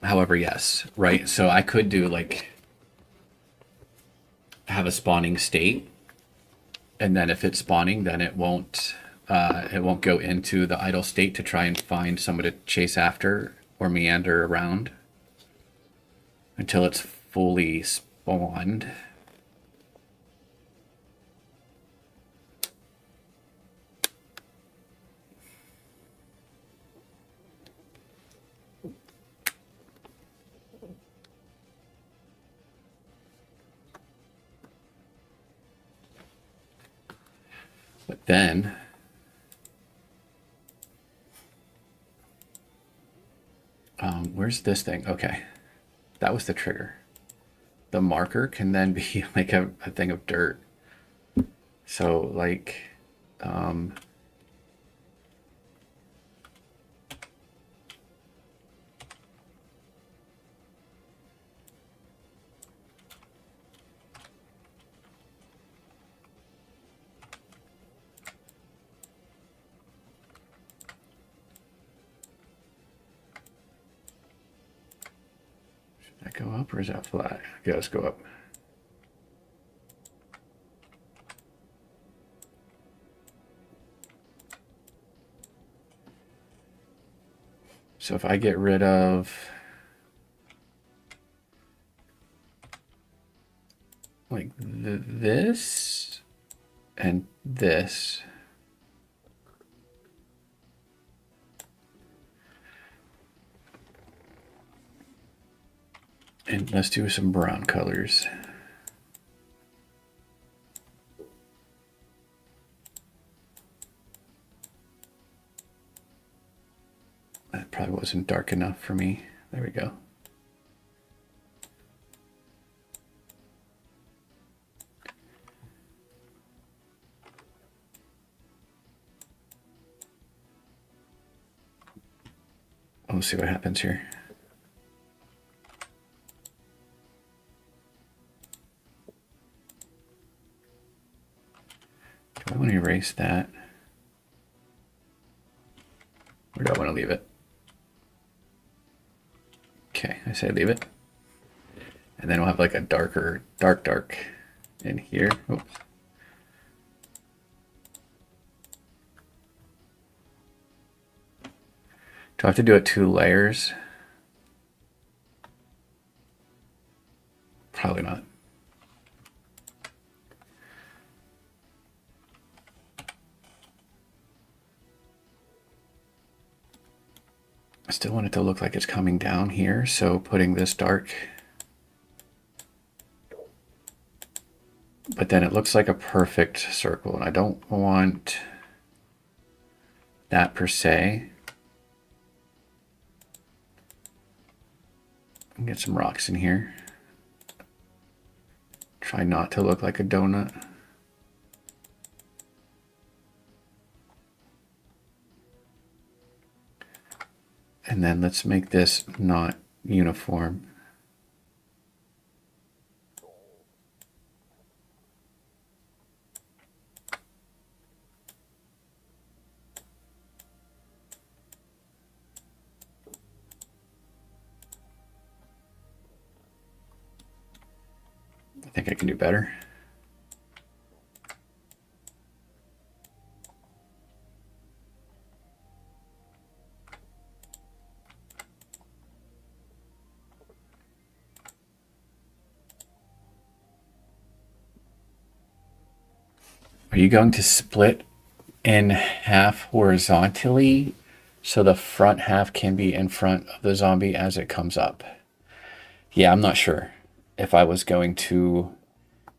However, yes, right? So I could do like have a spawning state, and then if it's spawning, then it won't go into the idle state to try and find someone to chase after or meander around until it's fully spawned. But then where's this thing? Okay, that was the trigger. The marker can then be like a thing of dirt. So like should that go up or is that flat? Okay, let's go up. So if I get rid of like this and this, and let's do some brown colors. wasn't dark enough for me. There we go. We'll see what happens here. Do I want to erase that? Or do I want to leave it? Okay, I say leave it. And then we'll have like a darker, dark in here. Oops. Do I have to do it 2 layers? Probably not. I still want it to look like it's coming down here, so putting this dark. But then it looks like a perfect circle, and I don't want that per se. Get some rocks in here. Try not to look like a donut. And then let's make this not uniform. I think I can do better. Are you going to split in half horizontally so the front half can be in front of the zombie as it comes up? Yeah, I'm not sure if I was going to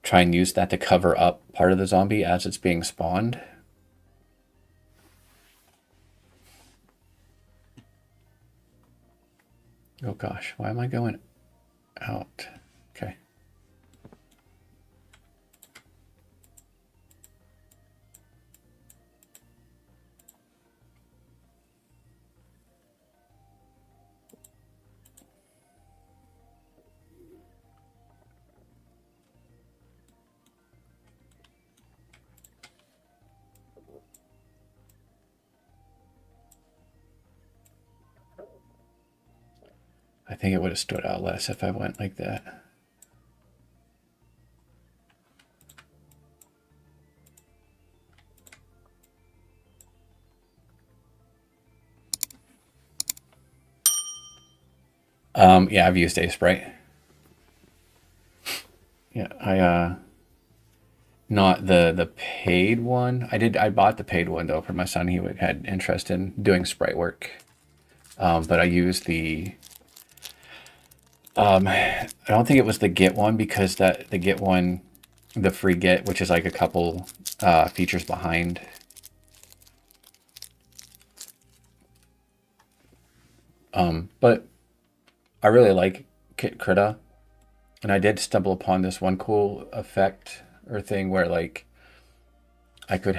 try and use that to cover up part of the zombie as it's being spawned. Oh gosh, why am I going out? Okay. I think it would have stood out less if I went like that. Yeah, I've used A-Sprite. Yeah, not the paid one. I bought the paid one though for my son. He had interest in doing sprite work. But I used the I don't think it was the Git one, because the Git one, the free Git, which is like a couple features behind. But I really like Kit Krita, and I did stumble upon this one cool effect or thing where like I could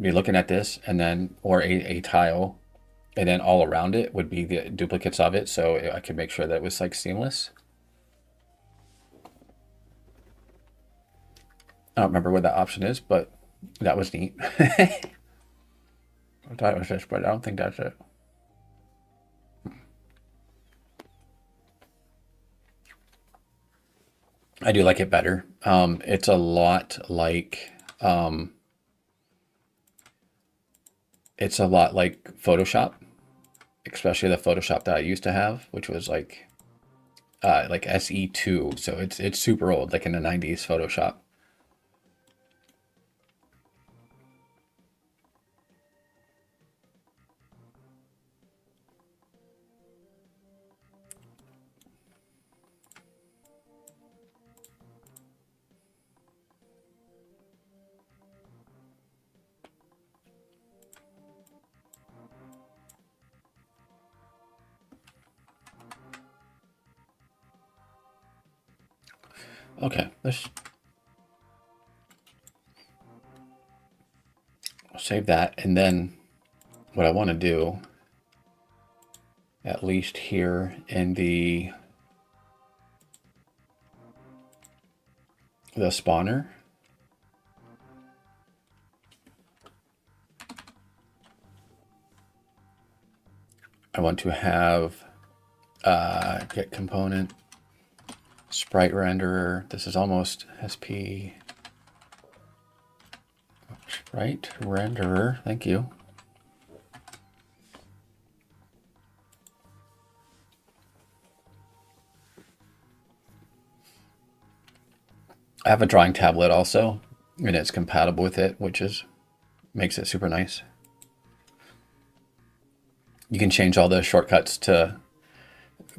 be looking at this and then, or a tile, and then all around it would be the duplicates of it, so I could make sure that it was like seamless. I don't remember what that option is, but that was neat. I thought it was this, but I don't think that's it. I do like it better. It's a lot like Photoshop, especially the Photoshop that I used to have, which was like SE2. So it's super old, like in the 90s Photoshop. Okay, let's save that. And then what I want to do, at least here in the spawner, I want to have get component sprite renderer. This is almost SP sprite renderer. Thank you. I have a drawing tablet also, and it's compatible with it, which is makes it super nice. You can change all the shortcuts to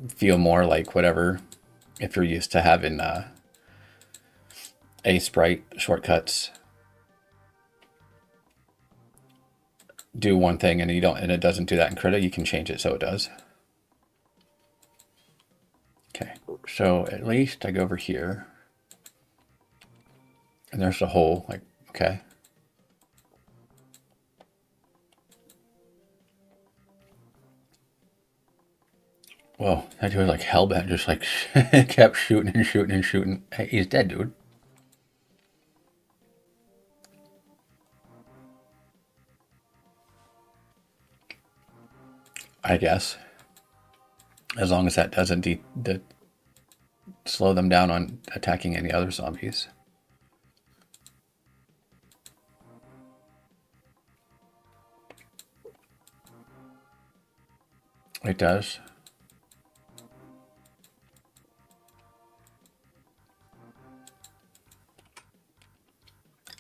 feel more like whatever. If you're used to having a sprite shortcuts do one thing and you don't, and it doesn't do that in Krita, you can change it so it does. Okay, so at least I go over here, and there's the whole, like, okay. Whoa, that dude was like hellbent, just like kept shooting and shooting and shooting. Hey, he's dead, dude. I guess. As long as that doesn't slow them down on attacking any other zombies. It does.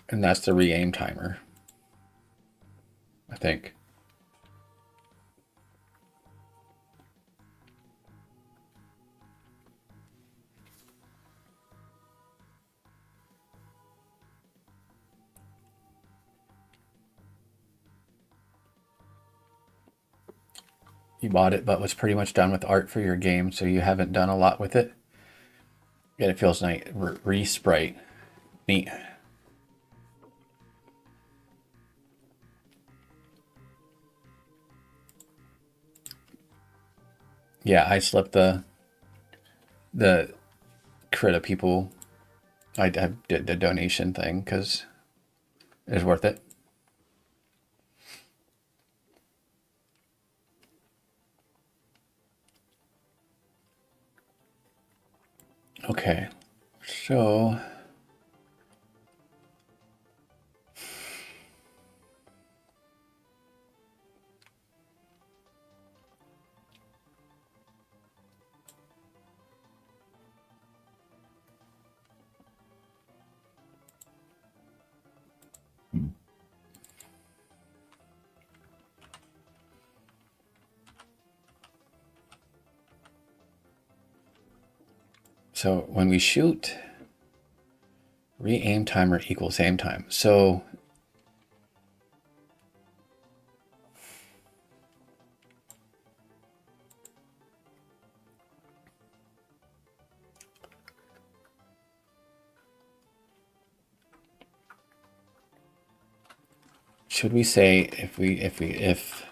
And that's the re-aim timer, I think. You bought it, but was pretty much done with art for your game, so you haven't done a lot with it. Yet it feels nice. Re-sprite. Neat. Yeah, I slipped the Krita people. I did the donation thing because it was worth it. Okay, so when we shoot, re-aim timer equals aim time. So should we say if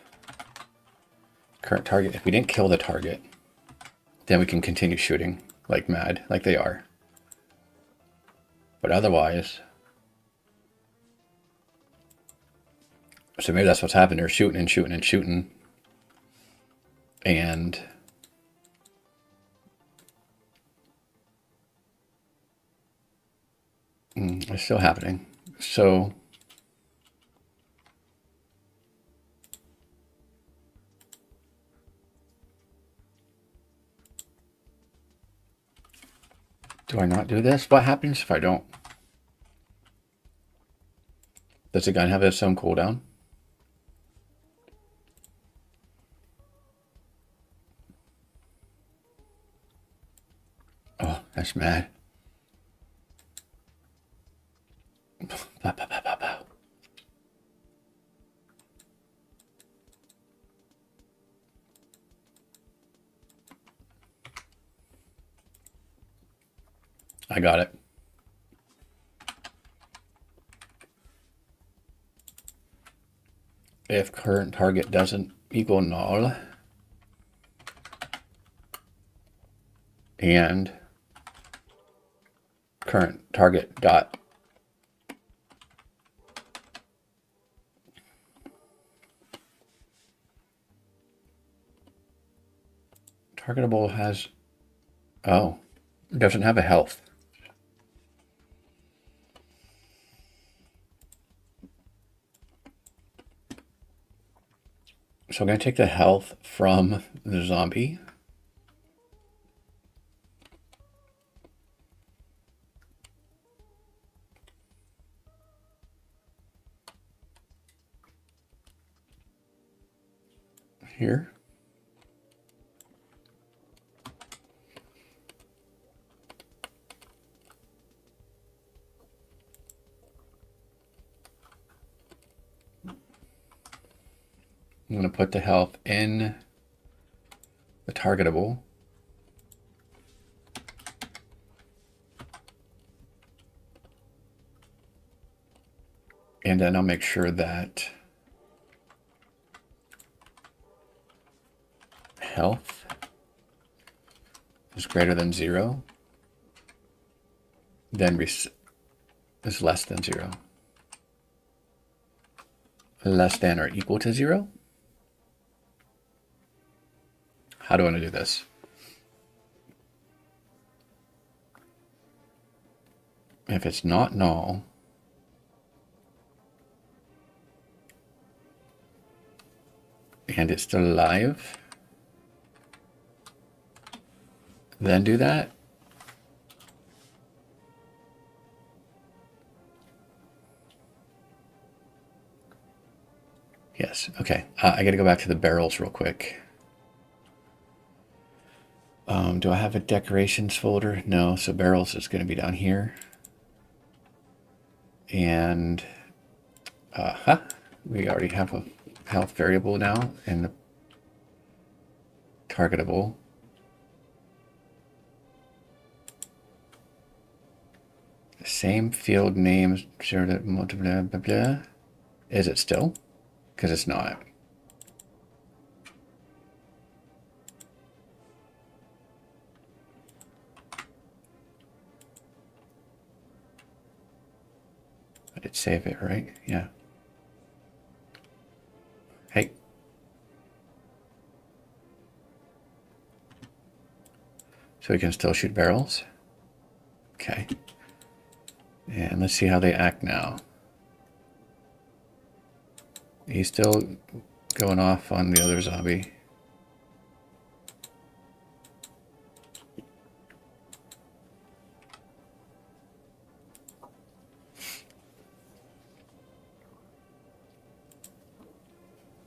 current target, if we didn't kill the target, then we can continue shooting like mad, like they are. But otherwise, so maybe that's what's happened. They're shooting and shooting and shooting, and it's still happening. So do I not do this? What happens if I don't? Does the gun have its own cooldown? Oh, that's mad. Pow, pow, pow, pow, pow. I got it. If current target doesn't equal null and current target dot targetable has, oh, it doesn't have a health. So I'm going to take the health from the zombie. Here. I'm going to put the health in the targetable. And then I'll make sure that health is greater than 0, then is less than 0. Less than or equal to 0. How do I want to do this? If it's not null, and it's still alive, then do that. Yes, okay. I got to go back to the barrels real quick. Do I have a decorations folder? No, so barrels is going to be down here. And we already have a health variable now in the targetable. The same field names, blah, blah, blah, blah. Is it still? Because it's not. I did save it, right? Yeah. Hey. So we can still shoot barrels. Okay. And let's see how they act now. He's still going off on the other zombie.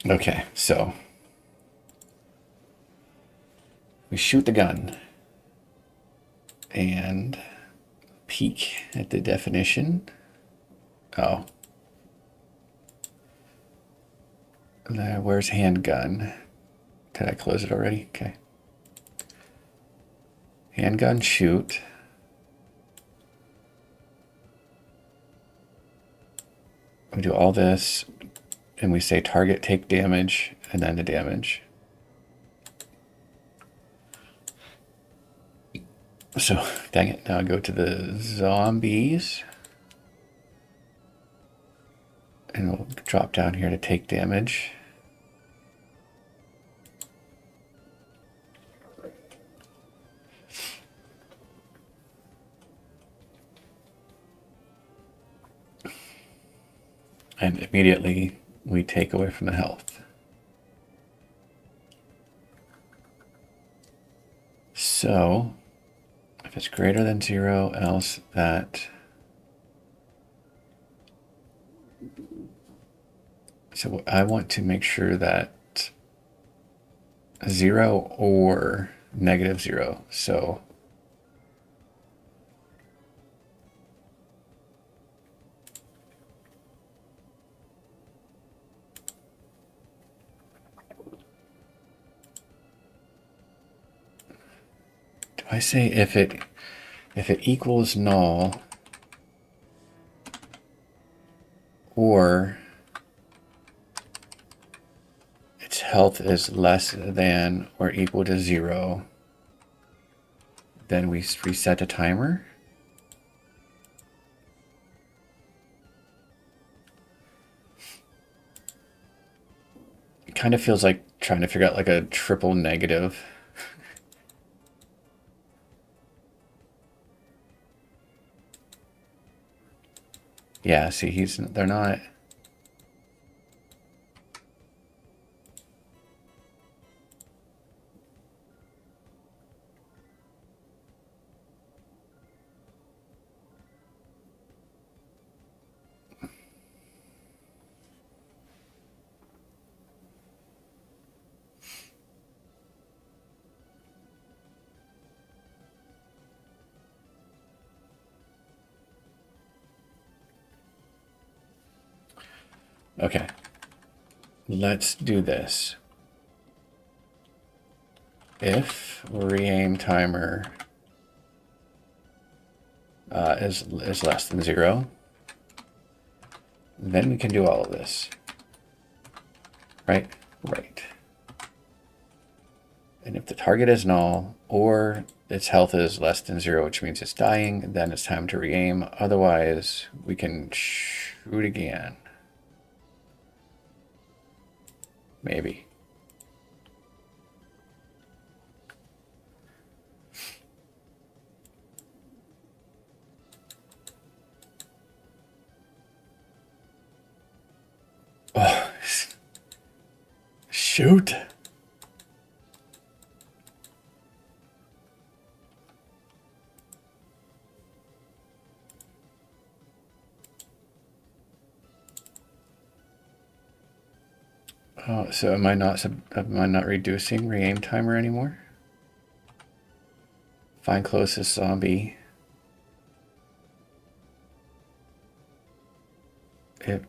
Okay, so we shoot the gun and peek at the definition. Oh. Where's handgun? Did I close it already? Okay. Handgun shoot. We do all this, and we say target take damage, and then the damage. So, dang it, now I go to the zombies. And we'll drop down here to take damage. And immediately we take away from the health. So, if it's greater than 0, else that. So I want to make sure that 0 or -0. So do I say if it if it equals null, or its health is less than or equal to 0, then we reset the timer. It kind of feels like trying to figure out like a triple negative. Yeah, see, they're not. Okay, let's do this. If re-aim timer is less than 0, then we can do all of this. Right? Right. And if the target is null, or its health is less than 0, which means it's dying, then it's time to re-aim. Otherwise, we can shoot again. Maybe. Oh, shoot. Oh, so am I not reducing re-aim timer anymore? Find closest zombie. It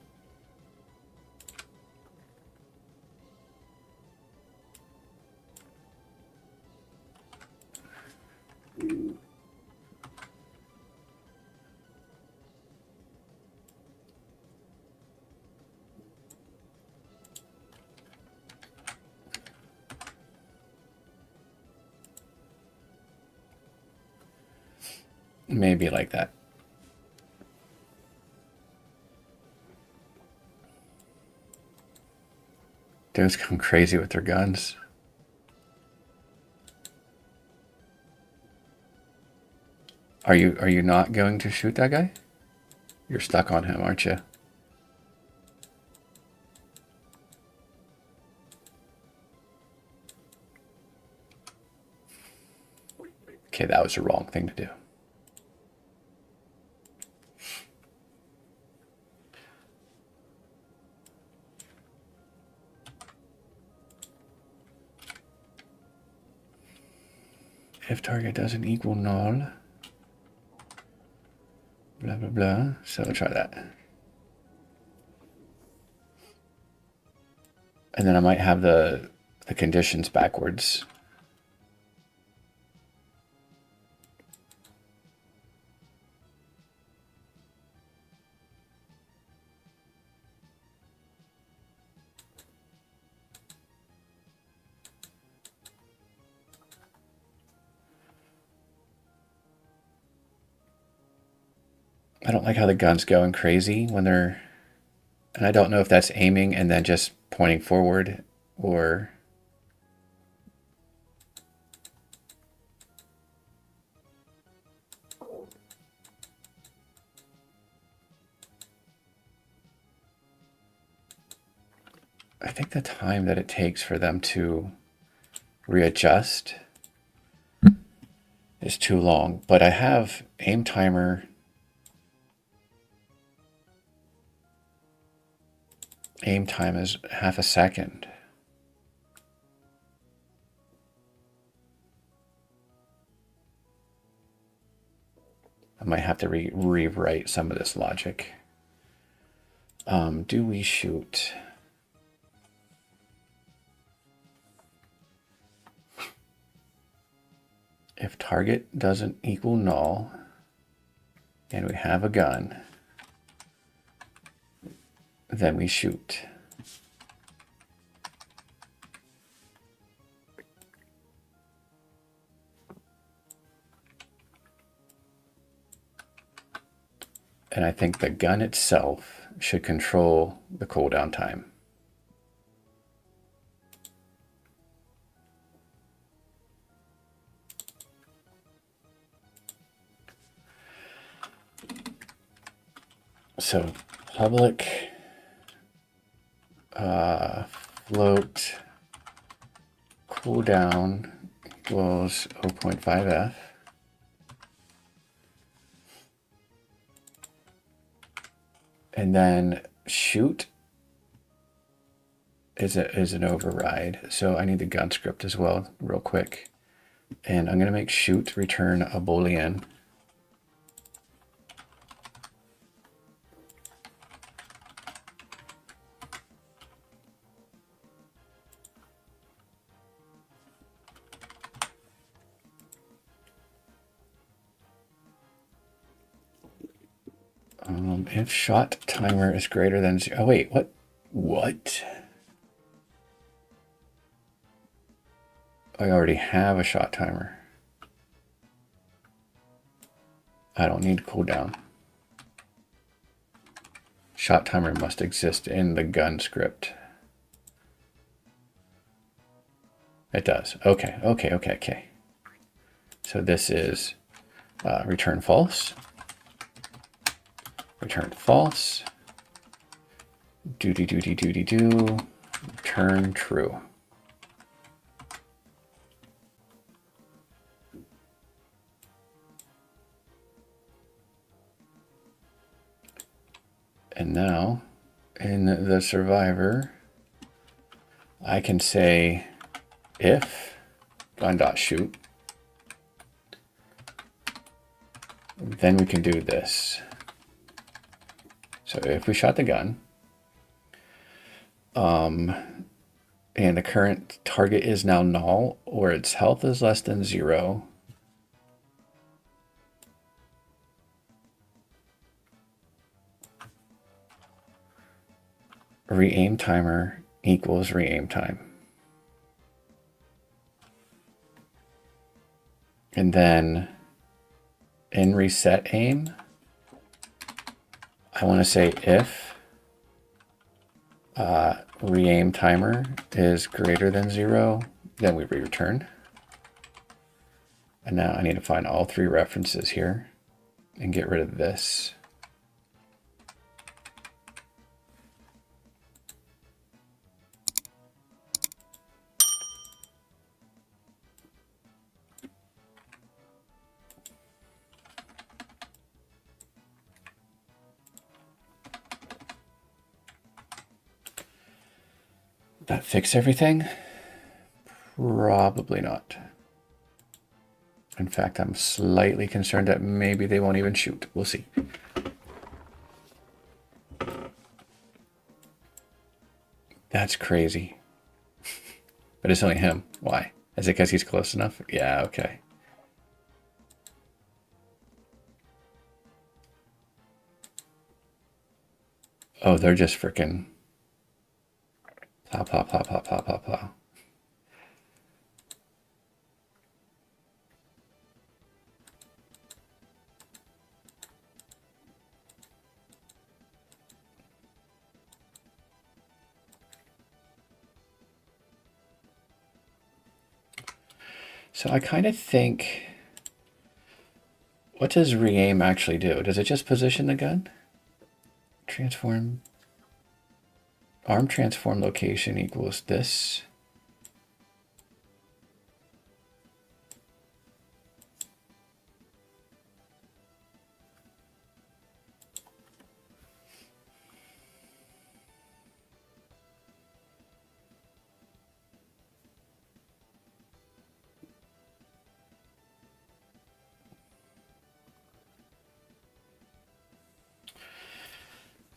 maybe like that. Dudes come crazy with their guns. Are you not going to shoot that guy? You're stuck on him, aren't you? Okay, that was the wrong thing to do. If target doesn't equal null, blah, blah, blah. So try that. And then I might have the conditions backwards. I don't like how the gun's going crazy when they're, and I don't know if that's aiming and then just pointing forward, or I think the time that it takes for them to readjust is too long. But I have aim timer aim time is half a second. I might have to rewrite some of this logic. Do we shoot? if target doesn't equal null and we have a gun, then we shoot. And I think the gun itself should control the cooldown time. So public float cooldown equals 0.5f. And then shoot is an override. So I need the gun script as well, real quick. And I'm going to make shoot return a Boolean. If shot timer is greater than 0. Oh, wait, what? What? I already have a shot timer. I don't need cooldown. Shot timer must exist in the gun script. It does. Okay, okay, okay, okay. So this is return false. Return false. Duty, duty, duty, do. Return true. And now in the survivor, I can say if gun.shoot, then we can do this. So if we shot the gun, and the current target is now null, or its health is less than 0, re-aim timer equals re-aim time. And then in reset aim, I want to say if re-aim timer is greater than 0, then we return. And now I need to find all 3 references here and get rid of this. That fix everything? Probably not. In fact, I'm slightly concerned that maybe they won't even shoot. We'll see. That's crazy. But it's only him. Why? Is it because he's close enough? Yeah, okay. Oh, they're just freaking plow, plow, plow, plow, plow, plow, plow. So I kind of think, what does re-aim actually do? Does it just position the gun? Transform, arm transform location equals this.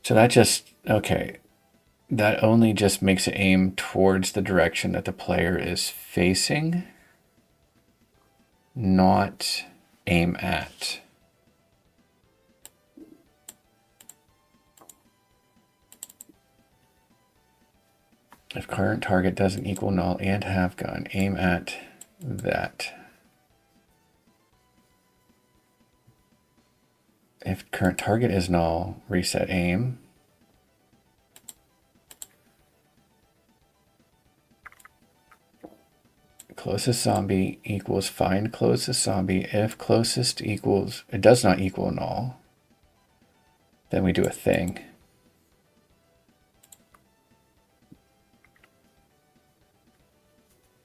So that just, okay, that only just makes it aim towards the direction that the player is facing. not aim at. If current target doesn't equal null and have gun, aim at that. If current target is null, reset aim. Closest zombie equals find closest zombie. If closest equals, it does not equal null, then we do a thing.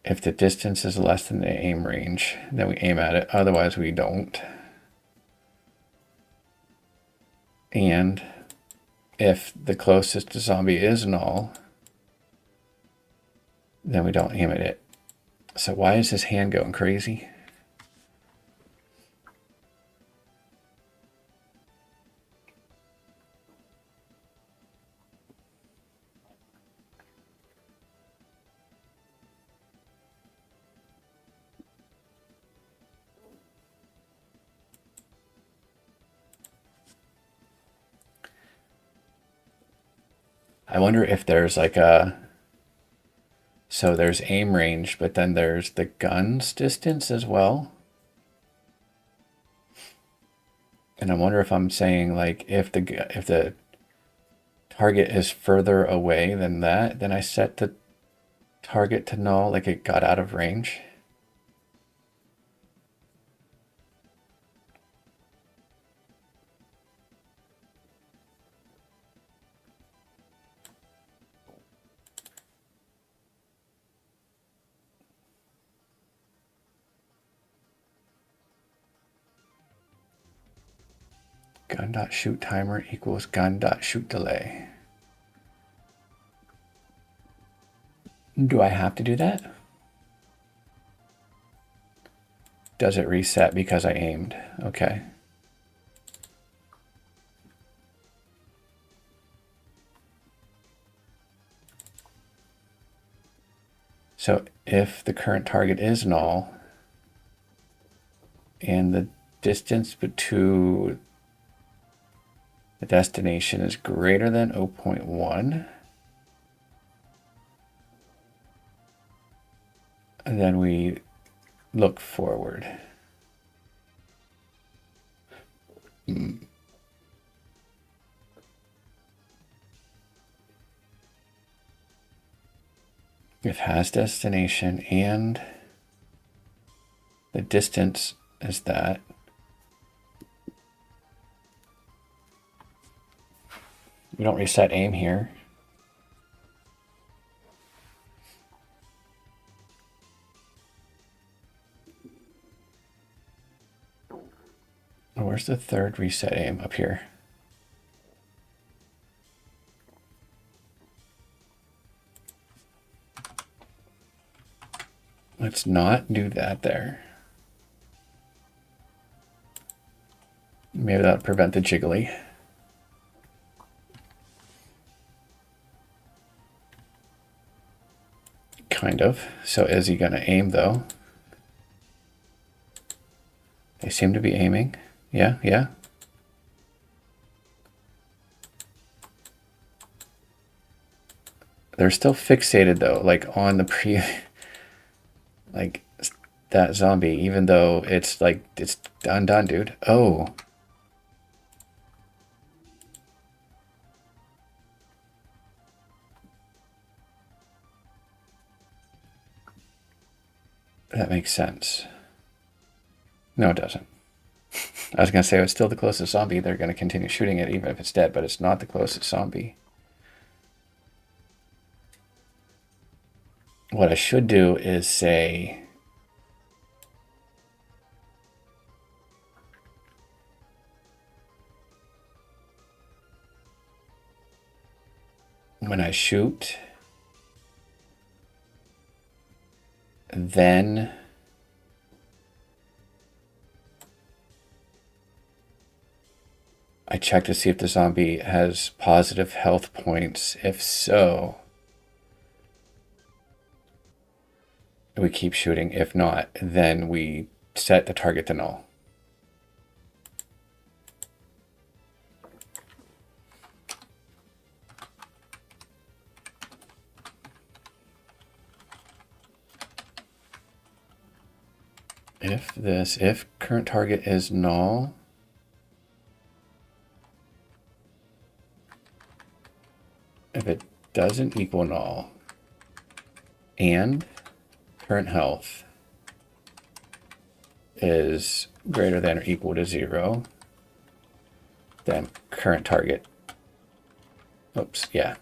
If the distance is less than the aim range, then we aim at it. Otherwise, we don't. And if the closest zombie is null, then we don't aim at it. So why is his hand going crazy? I wonder if there's like a, so there's aim range, but then there's the gun's distance as well. And I wonder if I'm saying like if the target is further away than that, then I set the target to null, like it got out of range. Gun.shoot timer equals gun.shoot delay. Do I have to do that? Does it reset because I aimed? Okay. So if the current target is null and the distance to the destination is greater than 0.1, and then we look forward. If has destination and the distance is that, we don't reset aim here. Where's the third reset aim? Up here. Let's not do that there. Maybe that'll prevent the jiggly. Kind of. So is he gonna aim though? They seem to be aiming. Yeah, yeah. They're still fixated though, like on the like that zombie, even though it's like, it's done, dude. Oh. That makes sense. No, it doesn't. I was going to say it's still the closest zombie. They're going to continue shooting it even if it's dead, but it's not the closest zombie. What I should do is say when I shoot, then I check to see if the zombie has positive health points. If so, we keep shooting. If not, then we set the target to null. If current target is null, if it doesn't equal null, and current health is greater than or equal to 0, then current target,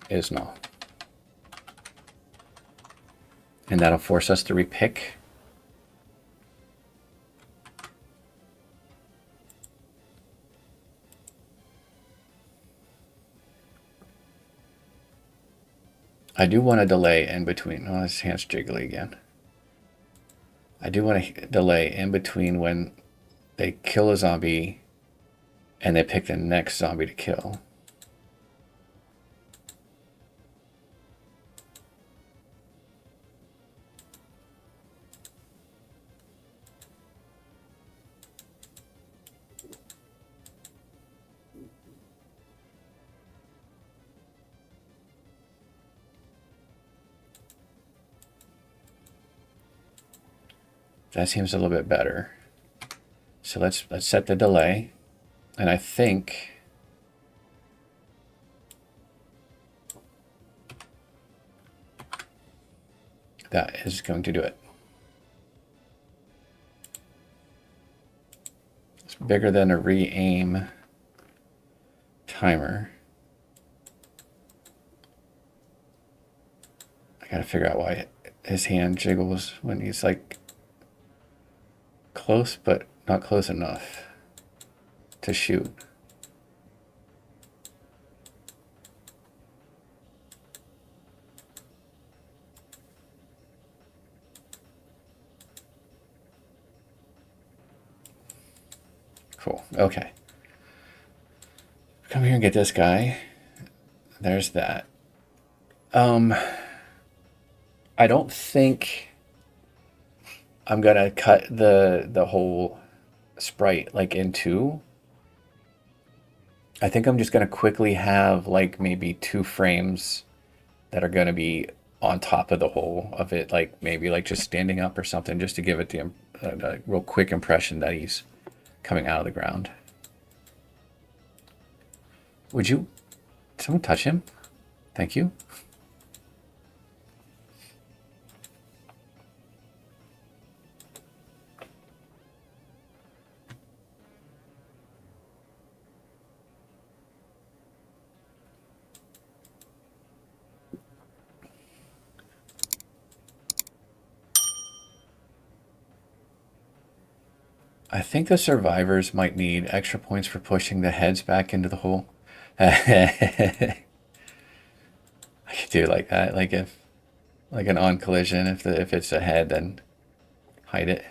is null. And that'll force us to repick. I do want to delay in between. Oh, his hand's jiggly again. I do want to delay in between when they kill a zombie and they pick the next zombie to kill. That seems a little bit better. So let's set the delay. And I think that is going to do it. It's bigger than a re-aim timer. I gotta figure out why his hand jiggles when he's like close, but not close enough to shoot. Cool. Okay. Come here and get this guy. There's that. I don't think I'm gonna cut the whole sprite like in two. I think I'm just gonna quickly have like maybe 2 frames that are gonna be on top of the whole of it, like maybe like just standing up or something, just to give it the real quick impression that he's coming out of the ground. Would you, someone touch him? Thank you. I think the survivors might need extra points for pushing the heads back into the hole. I could do it like that, like if, like an on collision. If it's a head, then hide it.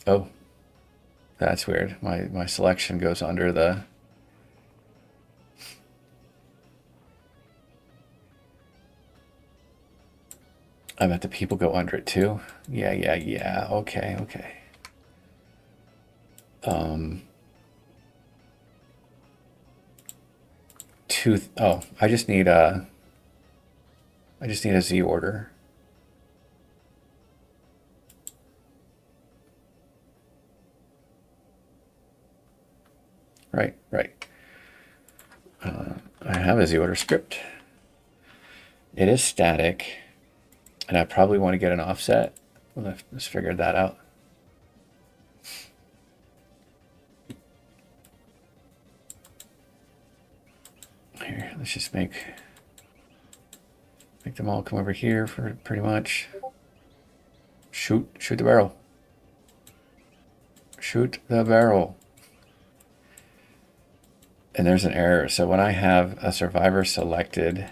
Oh, that's weird. My selection goes under the. I bet the people go under it too. Yeah. Okay. I just need a Z order. Right. I have a Z order script. It is static. And I probably want to get an offset. Let's figure that out. Here, let's just make them all come over here for pretty much. Shoot the barrel. Shoot the barrel. And there's an error. So when I have a survivor selected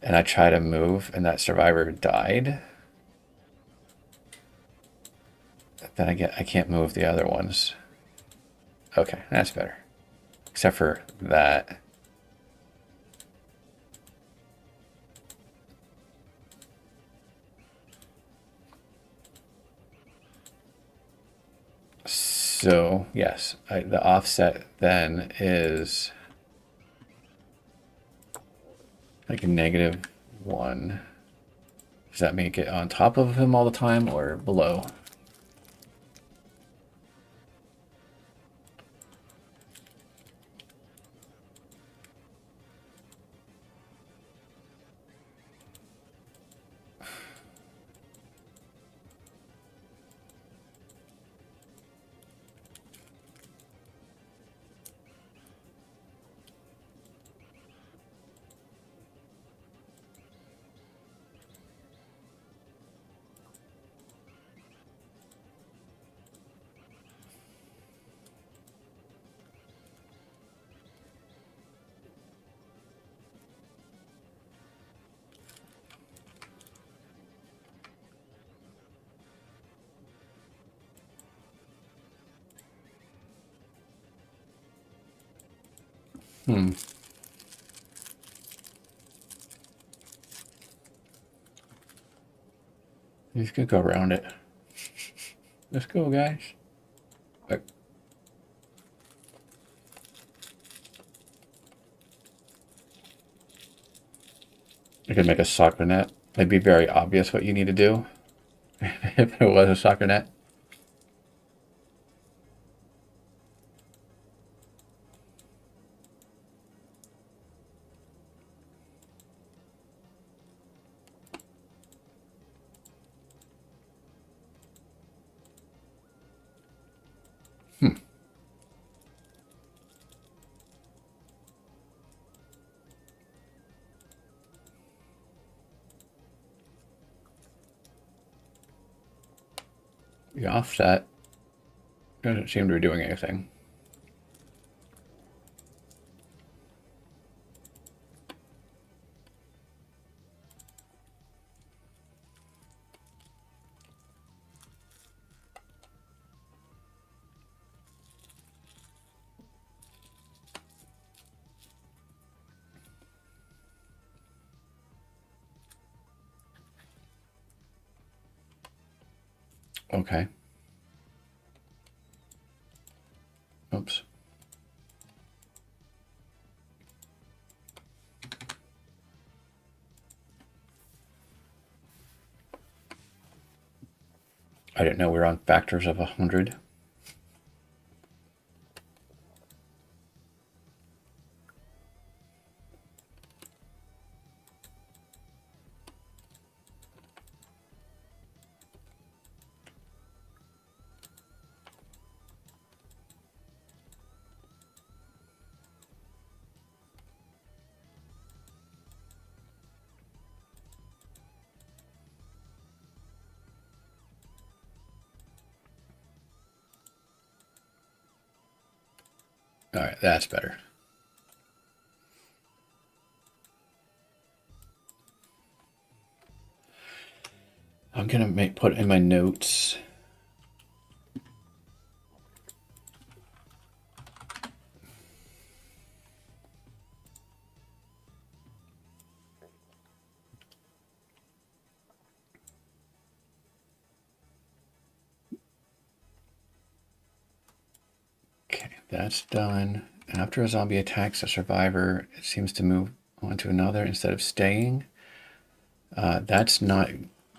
and I try to move and that survivor died, then I can't move the other ones. Okay, that's better. except for that. So yes, the offset then is like a -1. Does that make it on top of him all the time or below? Hmm. You could go around it. Let's go, guys. I could make a soccer net. It'd be very obvious what you need to do if it was a soccer net. The offset doesn't seem to be doing anything. Okay. Oops. I didn't know we were on factors of 100. All right, that's better. I'm gonna put in my notes. Okay, that's done. After a zombie attacks a survivor, it seems to move on to another instead of staying. That's not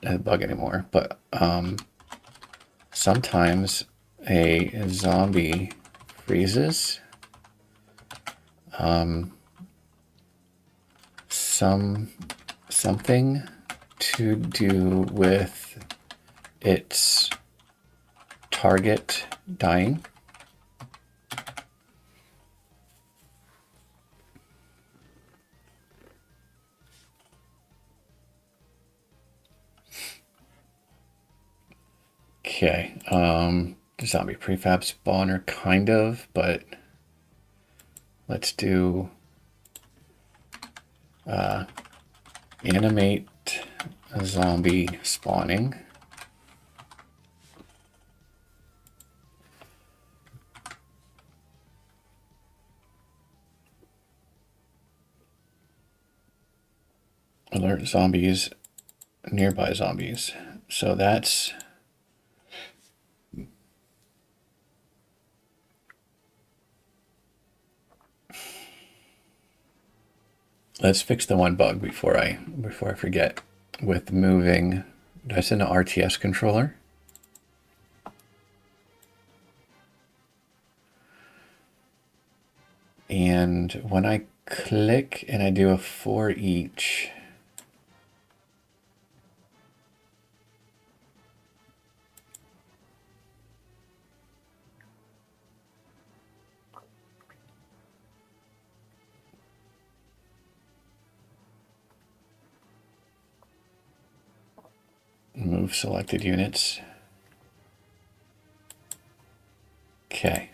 a bug anymore, but sometimes a zombie freezes. Something to do with its target dying. Okay, zombie prefab spawner, kind of, but let's do animate a zombie spawning. Alert zombies, nearby zombies. So that's... Let's fix the one bug before I forget. With moving, did I send an RTS controller? And when I click and I do a for each, move selected units. Okay.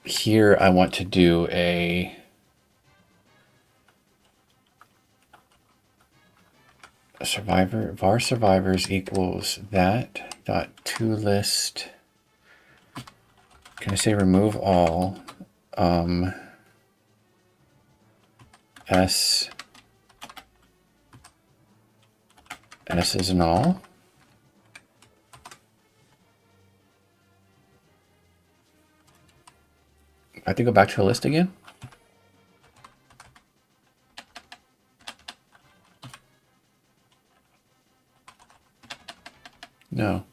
Here I want to do a survivor, var survivors equals that dot to list. Can I say remove all? S is an all. I have to go back to a list again? No.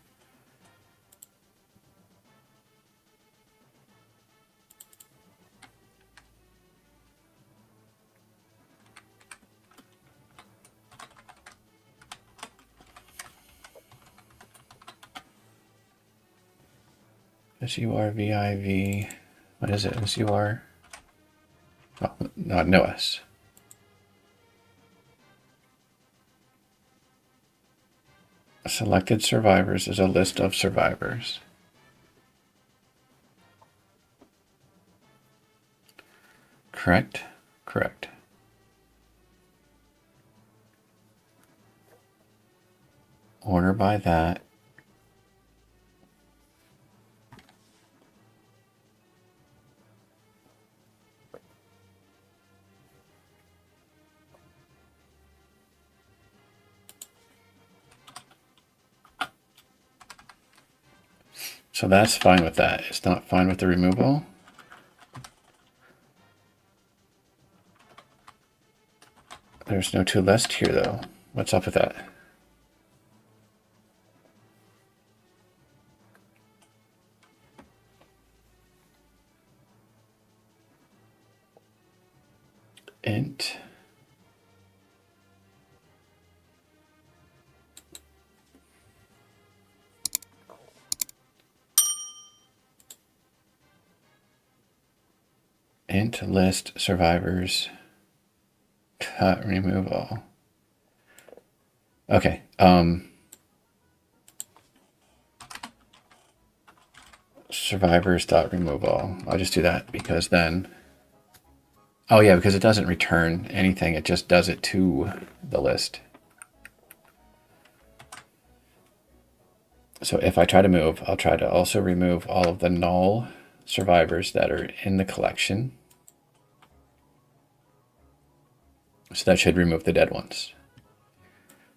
SURVIV. What is it? SUR? Oh, no S. Selected survivors is a list of survivors. Correct? Correct. Order by that. So that's fine with that. It's not fine with the removal. There's no to list here though. What's up with that? Int. Int list survivors. Cut, remove all. Okay. Survivors dot remove all. I'll just do that because then. Oh yeah, because it doesn't return anything. It just does it to the list. So if I try to move, I'll try to also remove all of the null survivors that are in the collection. So that should remove the dead ones.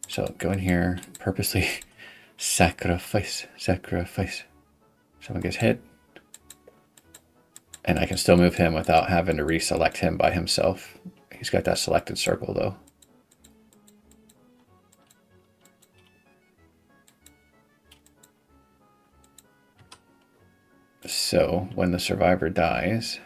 So go in here, purposely sacrifice. Someone gets hit. And I can still move him without having to reselect him by himself. He's got that selected circle though. So when the survivor dies,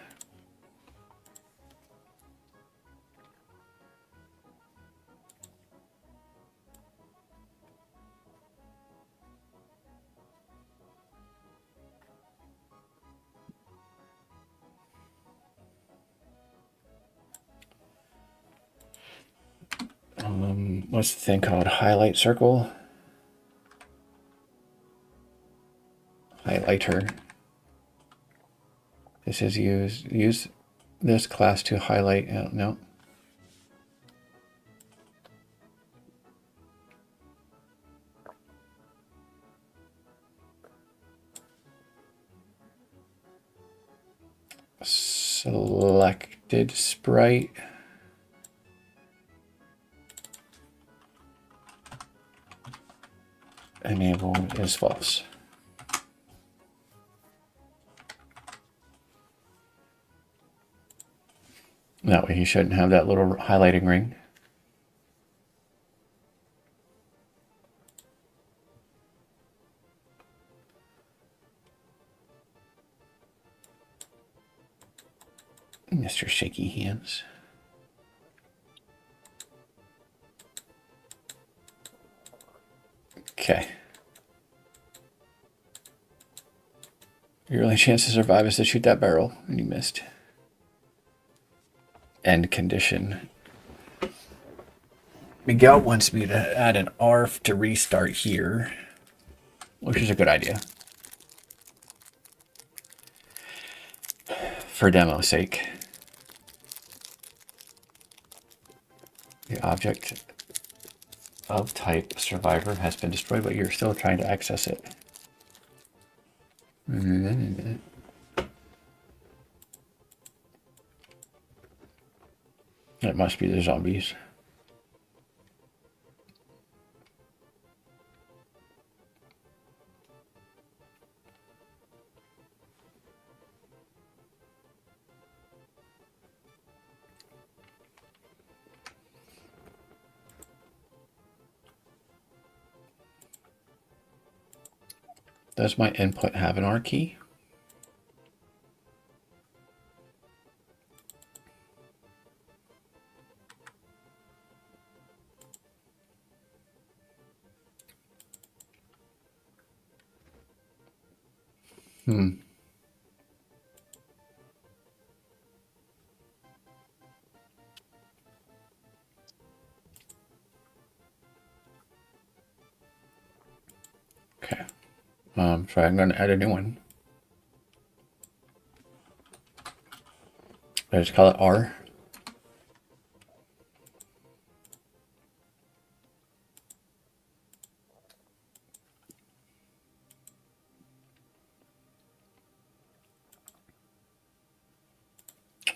what's the thing called? Highlight circle? Highlighter. This is use this class to highlight. No. Selected sprite. enabled is false. That way he shouldn't have that little highlighting ring. Mr. Shaky Hands. Okay. Your only chance to survive is to shoot that barrel, and you missed. End condition. Miguel wants me to add an ARF to restart here, which is a good idea. For demo's sake. The object of type survivor has been destroyed, but you're still trying to access it. It must be the zombies. Does my input have an R key? Okay. So I'm going to add a new one. I just call it R.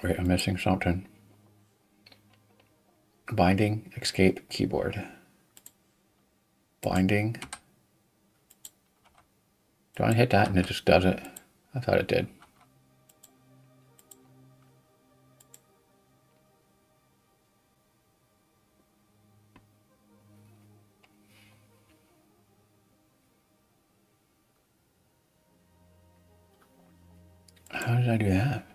Wait, I'm missing something. Binding, escape, keyboard. Binding. Do I hit that and it just does it? I thought it did. How did I do that?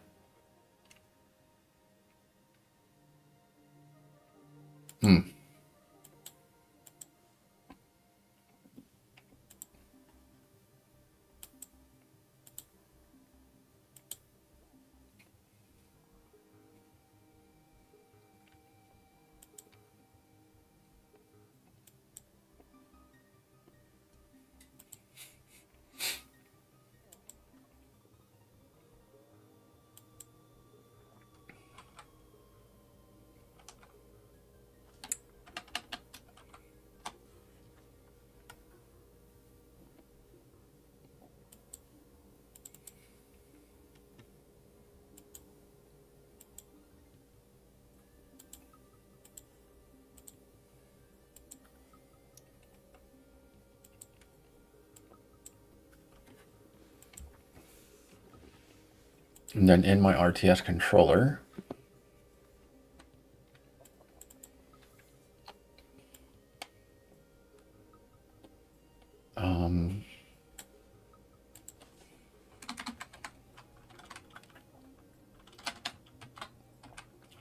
And then in my RTS controller,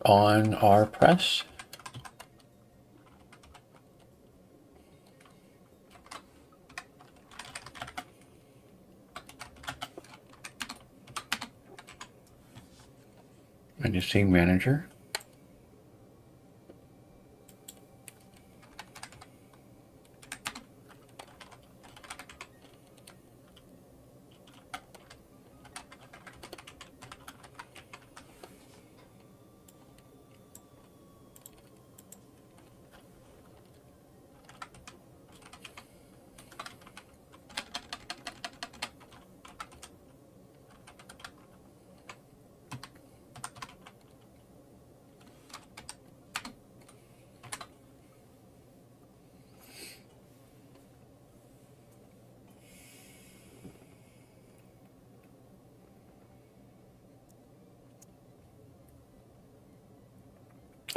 on our press, and you see manager.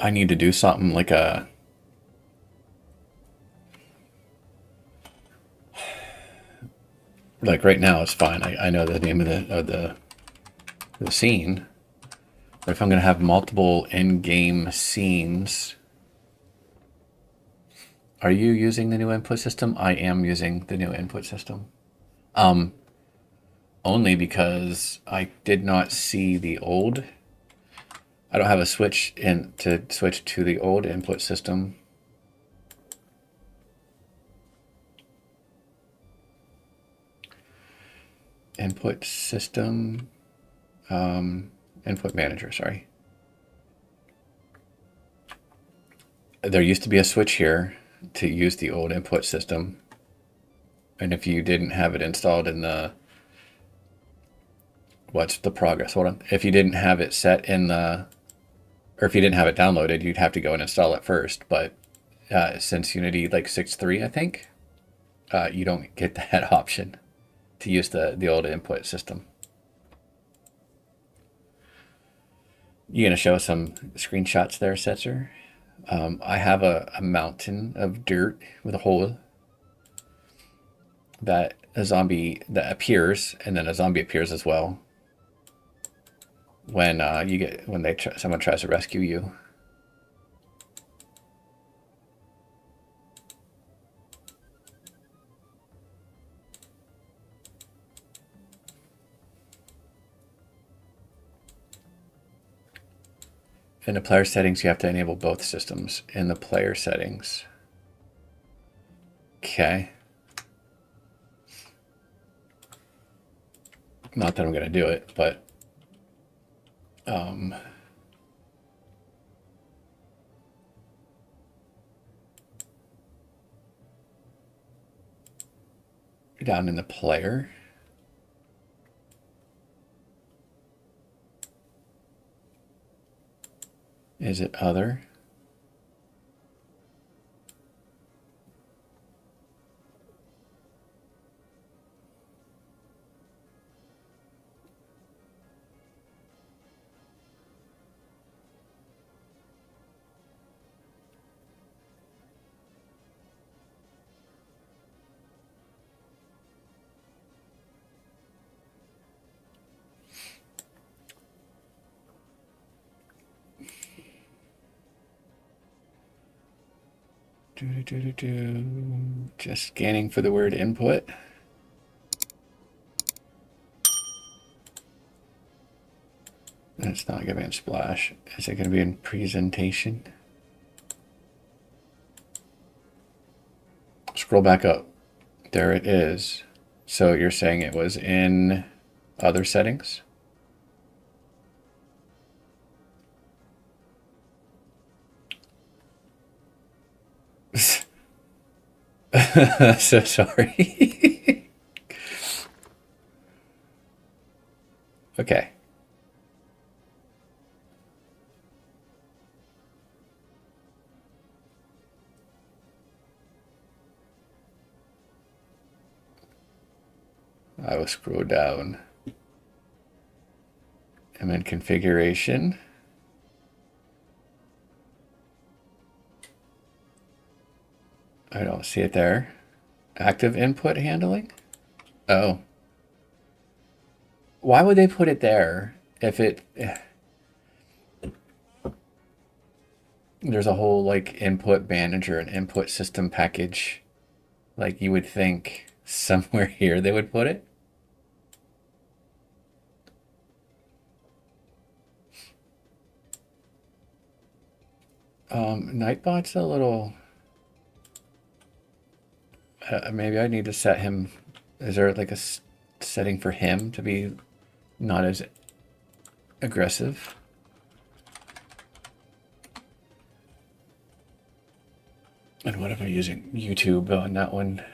I need to do something like a like right now it's fine. I know the name of the scene. But if I'm gonna have multiple in-game scenes, are you using the new input system? I am using the new input system. Only because I did not see the old. I don't have a switch in to switch to the old input system. Input system, input manager, sorry. There used to be a switch here to use the old input system. And if you didn't have it installed in the, what's the progress? Hold on. If you didn't have it set in the, or if you didn't have it downloaded, you'd have to go and install it first. But since Unity like 6.3, I think, you don't get that option to use the old input system. You gonna show some screenshots there, Setzer? I have a mountain of dirt with a hole that a zombie that appears, and then a zombie appears as well when someone tries to rescue you. In the player settings, you have to enable both systems in the player settings. Okay. Not that I'm going to do it, but down in the player. Is it other? Just scanning for the word input. It's not going to be in Splash. Is it going to be in presentation? Scroll back up. There it is. So you're saying it was in other settings? So sorry. Okay. I will scroll down. I'm in configuration. I don't see it there. Active input handling? Oh. Why would they put it there if it... There's a whole like input manager and input system package. Like you would think somewhere here they would put it. Nightbot's a little... maybe I need to set him... Is there like a setting for him to be not as aggressive? And what am I using? YouTube on that one.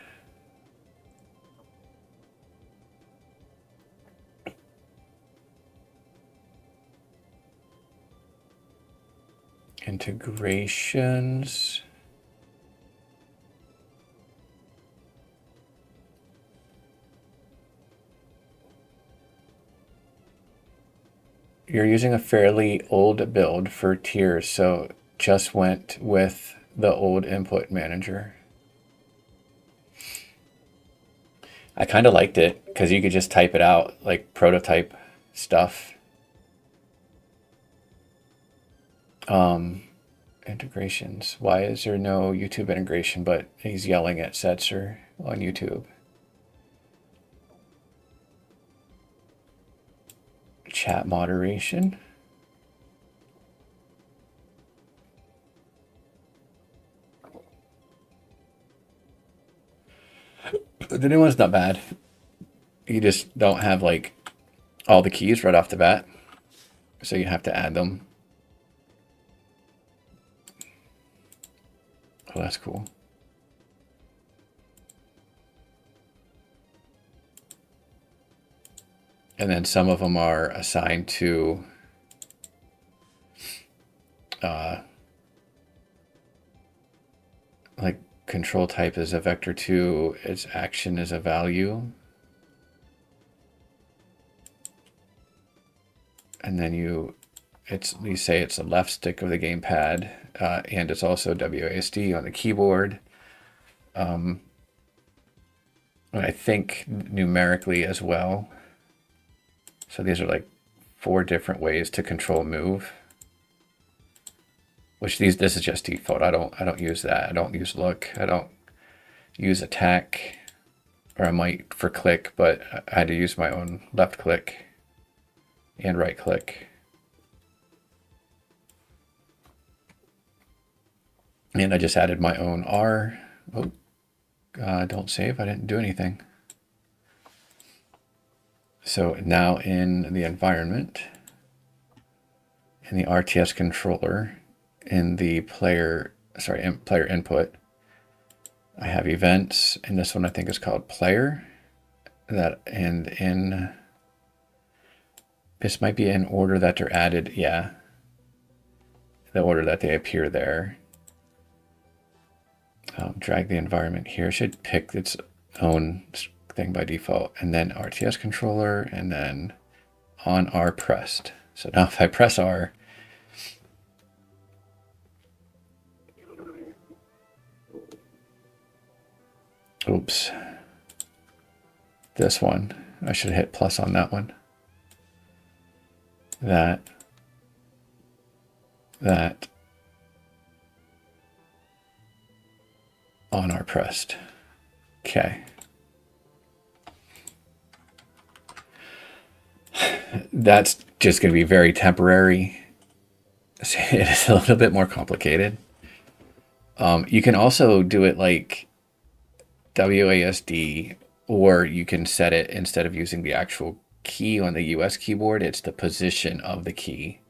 Integrations. You're using a fairly old build for tiers, so just went with the old input manager. I kind of liked it because you could just type it out, like prototype stuff. Integrations. Why is there no YouTube integration, but he's yelling at Setzer on YouTube? Chat moderation. The new one's not bad. You just don't have like all the keys right off the bat, so you have to add them. Oh, that's cool. And then some of them are assigned to like control type is a vector 2, its action is a value. And then you say it's the left stick of the gamepad, and it's also WASD on the keyboard. And I think numerically as well. So these are like 4 different ways to control move. Which this is just default. I don't use that. I don't use look. I don't use attack, or I might for click, but I had to use my own left click and right click. And I just added my own R. Oh, don't save. I didn't do anything. So now in the environment, in the RTS controller, in the player input, I have events, and this one I think is called player. And in this might be in order that they're added. Yeah, the order that they appear there. Drag the environment here. It should pick its own thing by default, and then RTS controller, and then on R pressed. So now if I press R, oops, this one, I should hit plus on that one. That on R pressed. Okay. That's just going to be very temporary. It is a little bit more complicated. You can also do it like WASD, or you can set it, instead of using the actual key on the US keyboard, it's the position of the key.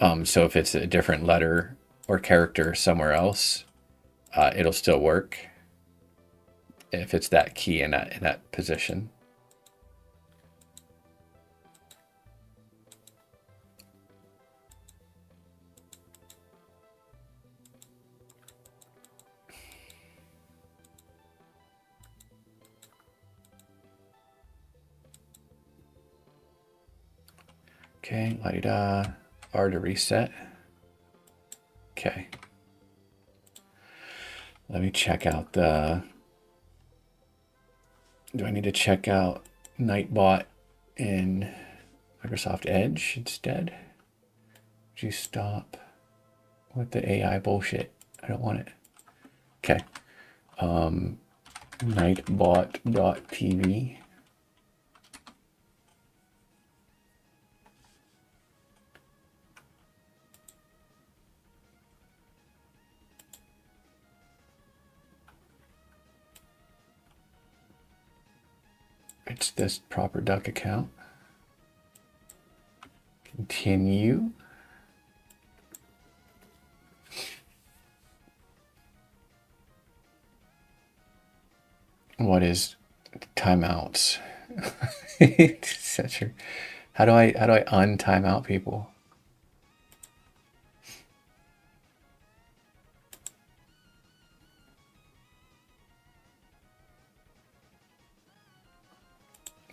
So if it's a different letter or character somewhere else, it'll still work if it's that key in that position. Okay, la-di-da, R to reset. Okay. Let me check out the... Do I need to check out Nightbot in Microsoft Edge instead? Would you stop with the AI bullshit? I don't want it. Okay. Nightbot.tv. It's this proper duck account. Continue. What is timeouts? How do I untimeout people?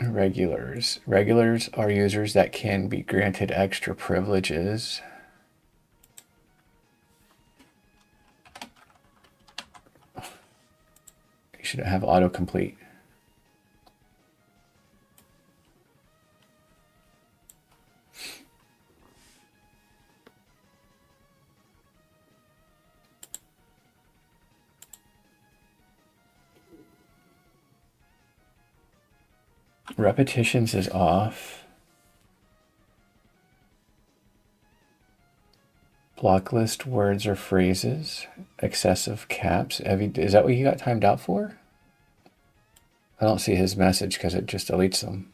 Regulars. Regulars are users that can be granted extra privileges. should have autocomplete. Repetitions is off. Block list words or phrases. Excessive caps. Is that what you got timed out for? I don't see his message because it just deletes them.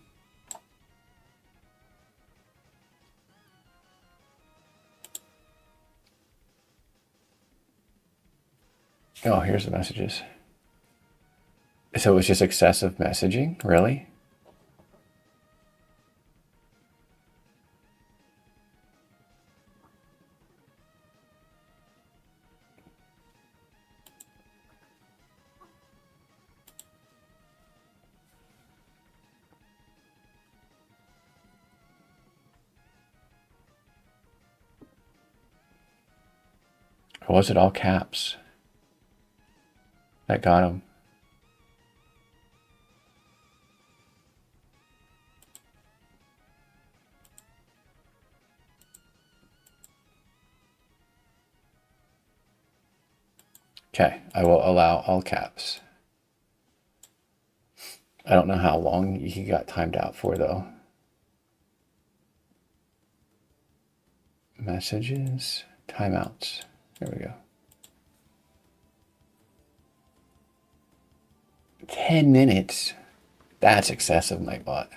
Oh, here's the messages. So it was just excessive messaging? Really? Or was it all caps? That got him. Okay, I will allow all caps. I don't know how long he got timed out for, though. Messages, timeouts. There we go. 10 minutes. That's excessive, Nightbot.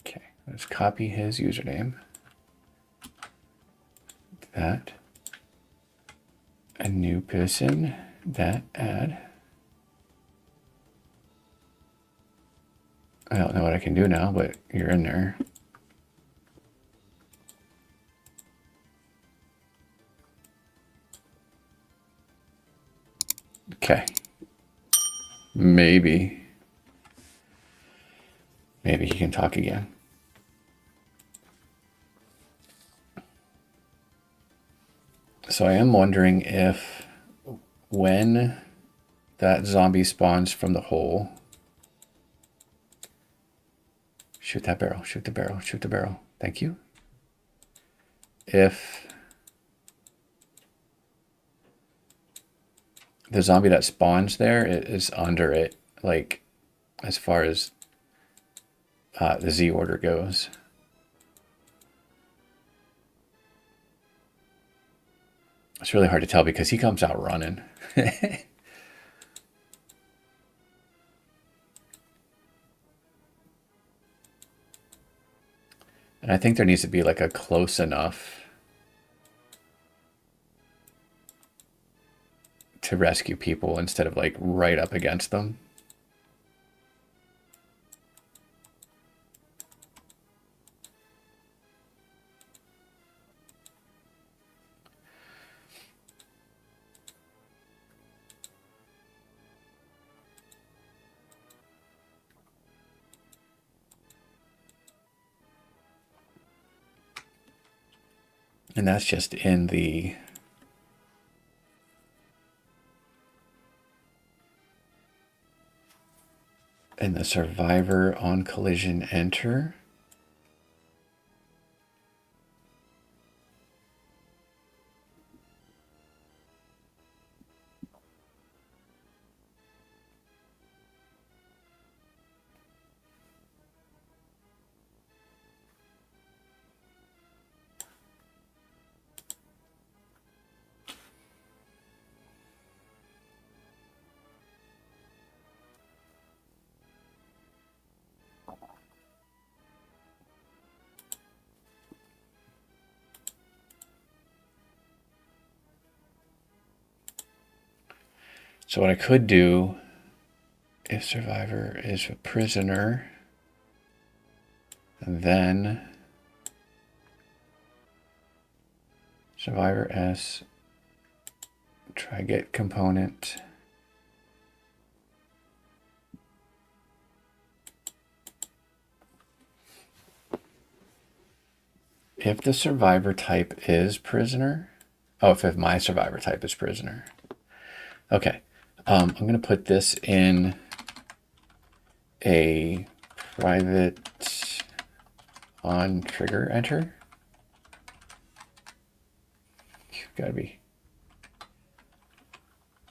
Okay, let's copy his username. That. A new person. That add. I don't know what I can do now, but you're in there. Okay. Maybe he can talk again. So I am wondering if when that zombie spawns from the hole, shoot that barrel, shoot the barrel, shoot the barrel. Thank you. If the zombie that spawns there is under it, like as far as the Z order goes. It's really hard to tell because he comes out running. And I think there needs to be like a close enough to rescue people instead of like right up against them. And that's just in the survivor on collision enter. So what I could do, if survivor is a prisoner, and then survivor S, try get component. If the survivor type is prisoner, oh, if my survivor type is prisoner. Okay, I'm going to put this in a private on trigger enter. You've got to be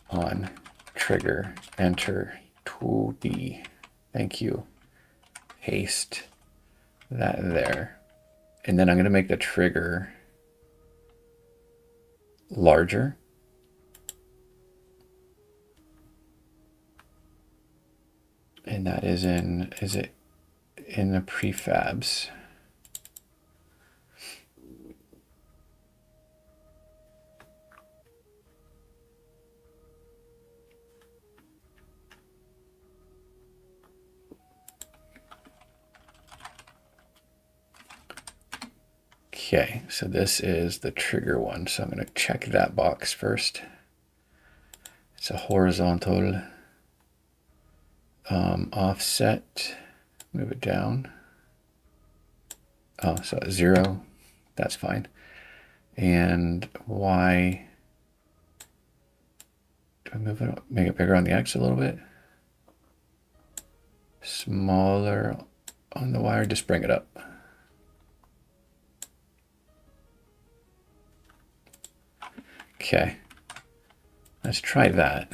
on trigger enter 2D. Thank you. Paste that there. And then I'm going to make the trigger larger. And that is it in the prefabs? Okay, so this is the trigger one. So I'm going to check that box first. It's a horizontal offset. Move it down. Oh, so 0. That's fine. And Y. Do I move it? Make it bigger on the X a little bit. Smaller on the Y, or just bring it up. Okay, let's try that.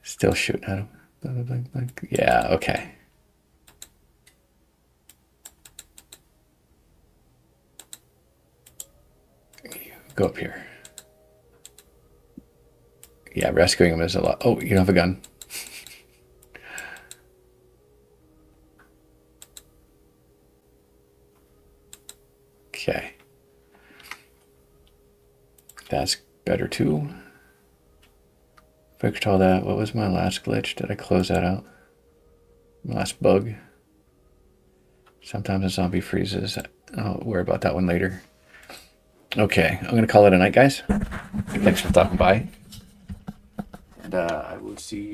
Still shooting at him. Blink, blink, blink. Yeah, okay. Go up here. Yeah, rescuing him is a lot. Oh, you don't have a gun. Okay. That's better too. Fixed all that. What was my last glitch? Did I close that out? My last bug. Sometimes a zombie freezes. I'll worry about that one later. Okay, I'm going to call it a night, guys. Thanks for stopping by. And I will see you.